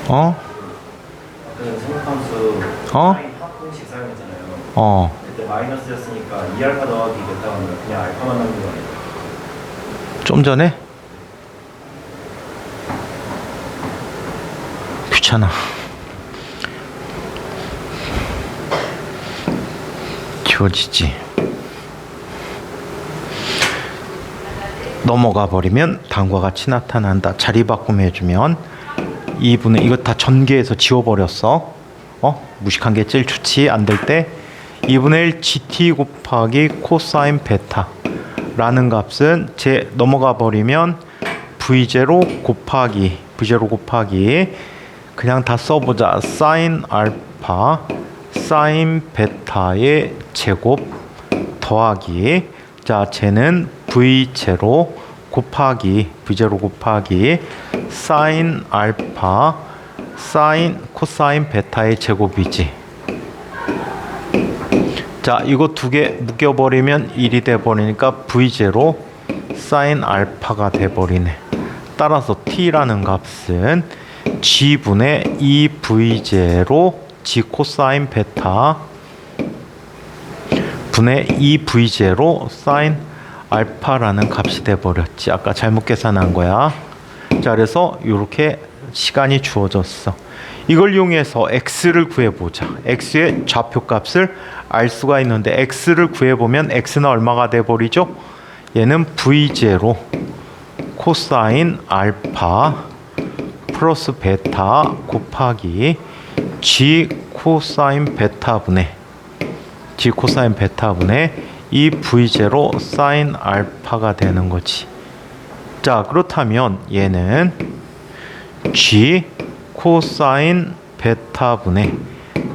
어? 그 생각함수 어? 사인 합공식 사용했잖아요. 어. 그때 마이너스였으니까 2알파 더하기 베타는 그냥 알파만 남는 거 아니에요? 좀 전에? 귀찮아. 지워지지. 넘어가 버리면 다음과 같이 나타난다. 자리 바꿈 해주면 2분의 이거 다 전개해서 지워버렸어. 무식한 게 제일 좋지. 안 될 때 2분의 1 gt 곱하기 코사인 베타라는 값은 넘어가 버리면 v0 곱하기 그냥 다 써보자. 사인 알파 사인 베타의 제곱 더하기 자 쟤는 v0 곱하기 사인 알파 사인 코사인 베타의 제곱이지. 자 이거 두 개 묶여버리면 1이 돼버리니까 v0 사인 알파가 돼버리네. 따라서 t라는 값은 g분의 2v0 g 코사인 베타 분의 2v0 사인 알파라는 값이 돼버렸지. 아까 잘못 계산한 거야. 자 그래서 이렇게 시간이 주어졌어. 이걸 이용해서 x를 구해보자. x의 좌표값을 알 수가 있는데 x를 구해보면 x는 얼마가 돼버리죠? 얘는 v0 코사인 알파 플러스 베타 곱하기 g 코사인 베타분의 이 v0 사인 알파가 되는 거지. 자 그렇다면 얘는 g 코사인 베타분의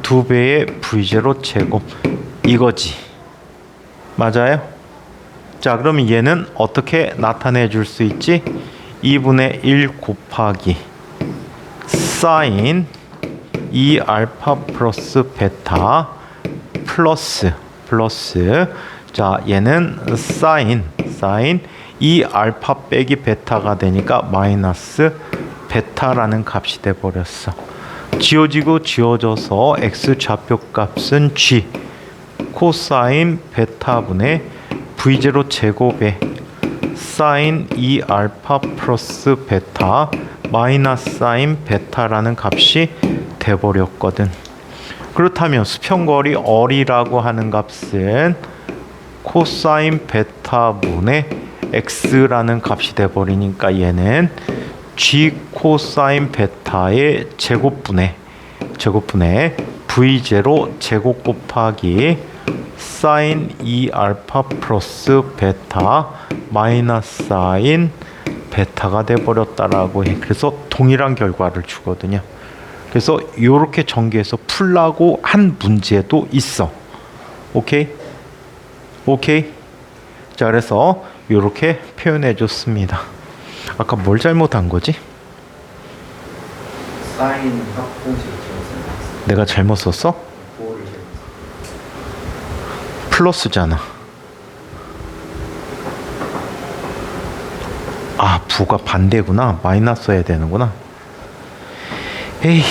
2배의 v0 제곱 이거지. 맞아요? 자 그러면 얘는 어떻게 나타내 줄 수 있지? 2분의 1 곱하기 사인 2알파 플러스 베타 플러스 자 얘는 사인 2알파 빼기 베타가 되니까 마이너스 베타라는 값이 돼버렸어. 지워지고 지워져서 x 좌표값은 g 코사인 베타분의 v0 제곱에 사인 2알파 플러스 베타 마이너스 사인 베타라는 값이 돼버렸거든. 그렇다면 수평거리 어리라고 하는 값은 코사인 베타분의 x라는 값이 돼버리니까 얘는 g 코사인 베타의 제곱분의 v0 제곱 곱하기 사인 2알파 플러스 베타 마이너스 사인 베타가 돼버렸다라고 해. 그래서 동일한 결과를 주거든요. 그래서 이렇게 전개해서 풀라고 한 문제도 있어. 오케이? 자 그래서 이렇게 표현해 줬습니다. 아까 뭘 잘못한 거지? 사인 합공식 지웠어요. 내가 잘못 썼어? 보호를 지웠어요. 플러스잖아. 아 부가 반대구나. 마이너스 해야 되는구나. 에휴.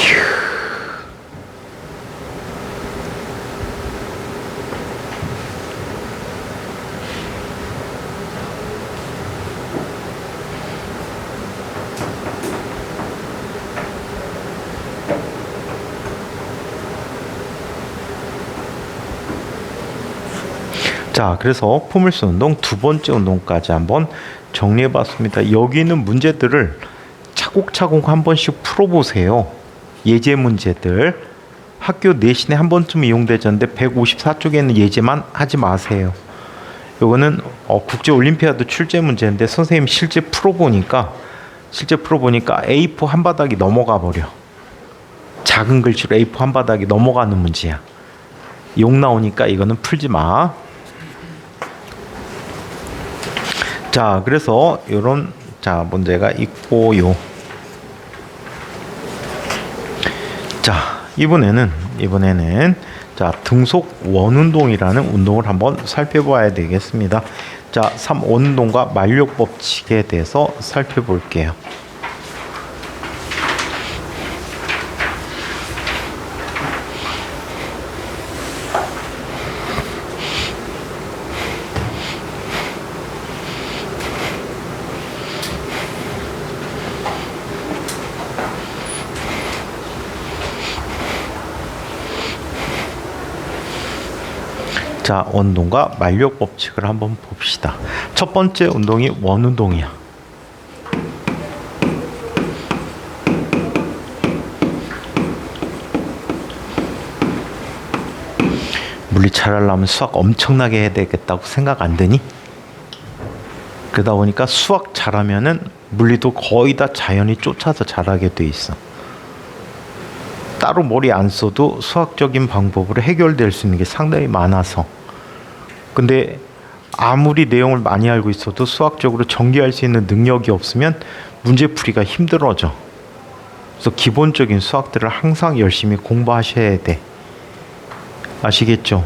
자, 그래서 포물선 운동 두 번째 운동까지 한번 정리해 봤습니다. 여기 있는 문제들을 차곡차곡 한 번씩 풀어보세요. 예제 문제들 학교 내신에 한 번쯤 이용되졌는데 154쪽에는 예제만 하지 마세요. 요거는 국제 올림피아드 출제 문제인데 선생님 실제 풀어보니까 A4 한 바닥이 넘어가 버려. 작은 글씨로 A4 한 바닥이 넘어가는 문제야. 욕 나오니까 이거는 풀지 마. 자, 그래서 요런 문제가 있고요. 자, 이번에는 등속 원운동이라는 운동을 한번 살펴봐야 되겠습니다. 자, 3원운동과 만력 법칙에 대해서 살펴볼게요. 자, 원운동과 만력 법칙을 한번 봅시다. 첫 번째 운동이 원운동이야. 물리 잘하려면 수학 엄청나게 해야 되겠다고 생각 안 드니? 그러다 보니까 수학 잘하면은 물리도 거의 다 자연히 쫓아서 잘하게 돼 있어. 따로 머리 안 써도 수학적인 방법으로 해결될 수 있는 게 상당히 많아서. 근데 아무리 내용을 많이 알고 있어도 수학적으로 전개할 수 있는 능력이 없으면 문제풀이가 힘들어져. 그래서 기본적인 수학들을 항상 열심히 공부하셔야 돼. 아시겠죠?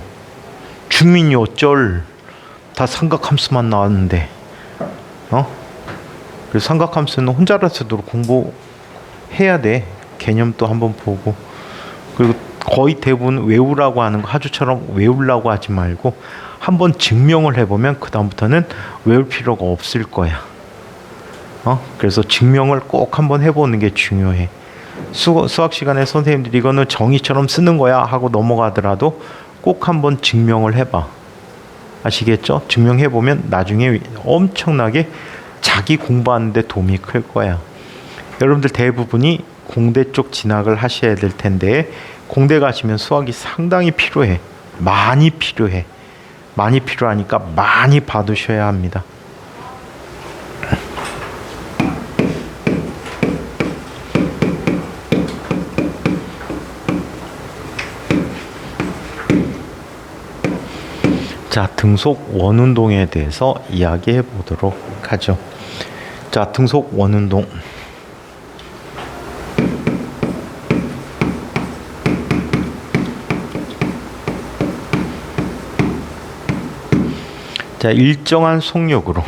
주민이 어쩔 다 삼각함수만 나왔는데, 그래서 삼각함수는 혼자라서도 공부해야 돼. 개념도 한번 보고. 그리고 거의 대부분 외우라고 하는 거 하주처럼 외우려고 하지 말고 한번 증명을 해보면 그 다음부터는 외울 필요가 없을 거야. 그래서 증명을 꼭 한번 해보는 게 중요해. 수학 시간에 선생님들이 이거는 정의처럼 쓰는 거야 하고 넘어가더라도 꼭 한번 증명을 해봐. 아시겠죠? 증명해보면 나중에 엄청나게 자기 공부하는데 도움이 클 거야. 여러분들 대부분이 공대 쪽 진학을 하셔야 될 텐데 공대 가시면 수학이 상당히 필요해. 많이 필요해. 많이 필요하니까 많이 받으셔야 합니다. 자, 등속 원운동에 대해서 이야기해 보도록 하죠. 자, 등속 원운동. 자, 일정한 속력으로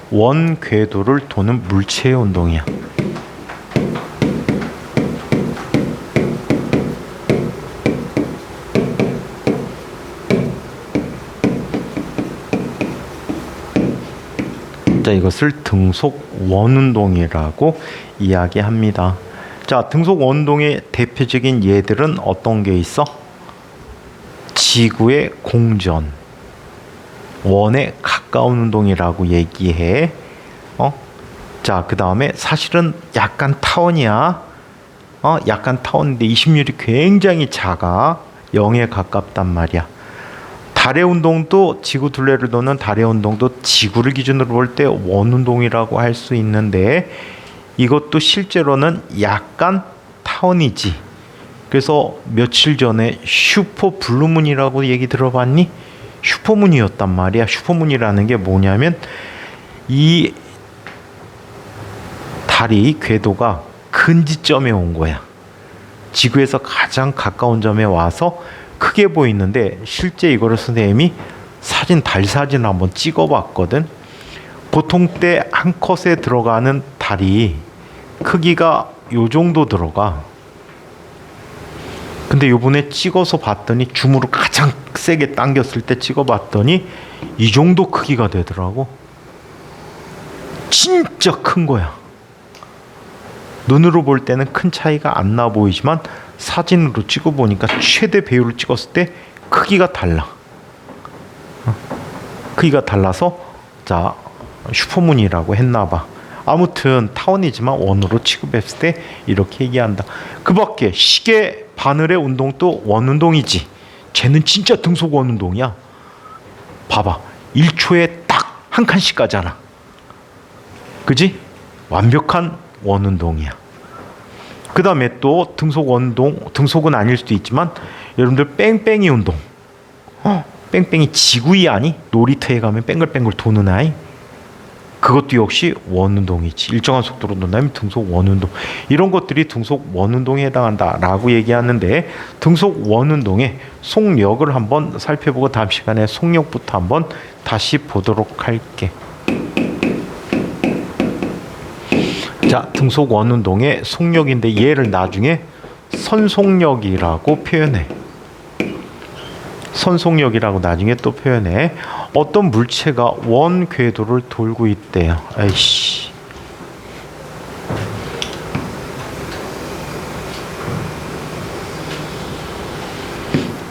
원 궤도를 도는 물체의 운동이야. 자, 이것을 등속 원운동이라고 이야기합니다. 자, 등속 원운동의 대표적인 예들은 어떤 게 있어? 지구의 공전, 원에 가까운 운동이라고 얘기해. 자, 그 다음에 사실은 약간 타원이야. 약간 타원인데 20률이 굉장히 작아. 0에 가깝단 말이야. 달의 운동도 지구 둘레를 도는 달의 운동도 지구를 기준으로 볼 때 원운동이라고 할 수 있는데 이것도 실제로는 약간 타원이지. 그래서 며칠 전에 슈퍼 블루문이라고 얘기 들어봤니? 슈퍼문이었단 말이야. 슈퍼문이라는 게 뭐냐면 이 달이 궤도가 근지점에 온 거야. 지구에서 가장 가까운 점에 와서 크게 보이는데 실제 이거를 선생님이 달 사진을 한번 찍어봤거든. 보통 때 한 컷에 들어가는 달이 크기가 요 정도 들어가. 근데 요번에 찍어서 봤더니 줌으로 가장 세게 당겼을 때 찍어봤더니 이 정도 크기가 되더라고. 진짜 큰 거야. 눈으로 볼 때는 큰 차이가 안 나 보이지만 사진으로 찍어보니까 최대 배율을 찍었을 때 크기가 달라. 크기가 달라서 자, 슈퍼문이라고 했나봐. 아무튼 타원이지만 원으로 취급했을 때 이렇게 얘기한다. 그 밖에 시계 바늘의 운동도 원운동이지. 쟤는 진짜 등속 원운동이야. 봐봐, 1초에 딱 한 칸씩 가잖아. 그지? 완벽한 원운동이야. 그 다음에 또 등속 원운동, 등속은 아닐 수도 있지만 여러분들 뺑뺑이 운동. 뺑뺑이 지구이 아니? 놀이터에 가면 뺑글뺑글 도는 아이. 그것도 역시 원운동이지. 일정한 속도로 돈다면 등속 원운동. 이런 것들이 등속 원운동에 해당한다라고 얘기하는데 등속 원운동의 속력을 한번 살펴보고 다음 시간에 속력부터 한번 다시 보도록 할게. 자, 등속 원운동의 속력인데 얘를 나중에 선속력이라고 표현해. 선속력이라고 나중에 또 표현해. 어떤 물체가 원 궤도를 돌고 있대요. 아이씨.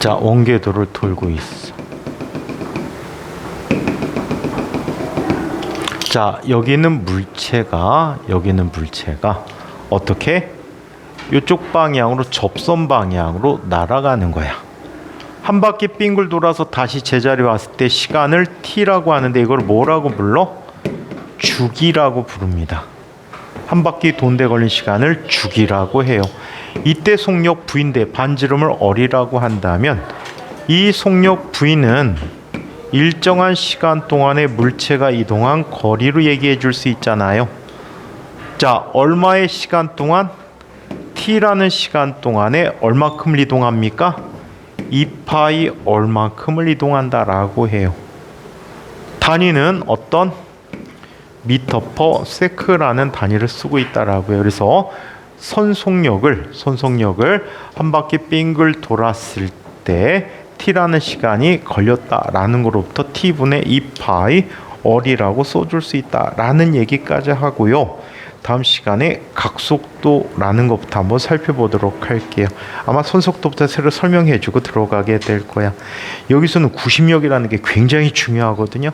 자, 원궤도를 돌고 있어. 자, 여기는 물체가 어떻게? 이쪽 방향으로, 접선 방향으로 날아가는 거야. 한 바퀴 빙글 돌아서 다시 제자리에 왔을 때 시간을 t라고 하는데 이걸 뭐라고 불러? 주기라고 부릅니다. 한 바퀴 돈데 걸린 시간을 주기라고 해요. 이때 속력 v인데 반지름을 r이라고 한다면 이 속력 v는 일정한 시간 동안에 물체가 이동한 거리로 얘기해 줄 수 있잖아요. 자, 얼마의 시간 동안? t라는 시간 동안에 얼마큼을 이동합니까? 2파이 얼마큼을 이동한다라고 해요. 단위는 어떤? 미터 퍼 세크라는 단위를 쓰고 있다라고 해요. 그래서 선속력을 한 바퀴 빙글 돌았을 때 t라는 시간이 걸렸다라는 것로부터 t분의 2파이 r이라고 써줄 수 있다라는 얘기까지 하고요. 다음 시간에 각속도라는 것부터 한번 살펴보도록 할게요. 아마 선속도부터 새로 설명해주고 들어가게 될 거야. 여기서는 구심력이라는 게 굉장히 중요하거든요.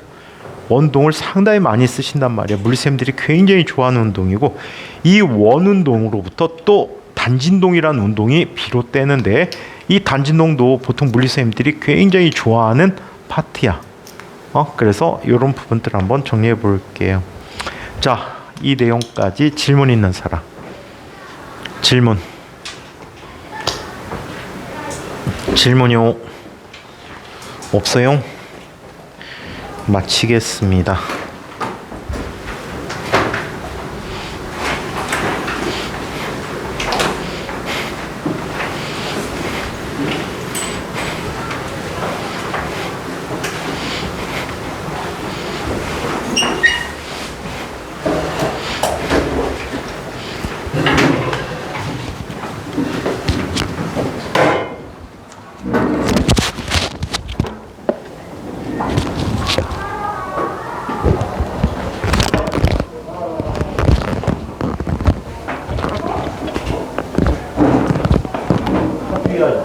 원동을 상당히 많이 쓰신단 말이야. 물리쌤들이 굉장히 좋아하는 운동이고, 이 원운동으로부터 또 단진동이라는 운동이 비롯되는데, 이 단진동도 보통 물리쌤들이 굉장히 좋아하는 파트야. 그래서 이런 부분들 한번 정리해 볼게요. 자, 이 내용까지 질문 있는 사람. 질문요. 없어요? 마치겠습니다.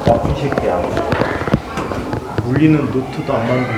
나쁜 새끼야. 물리는 노트도 안 만들고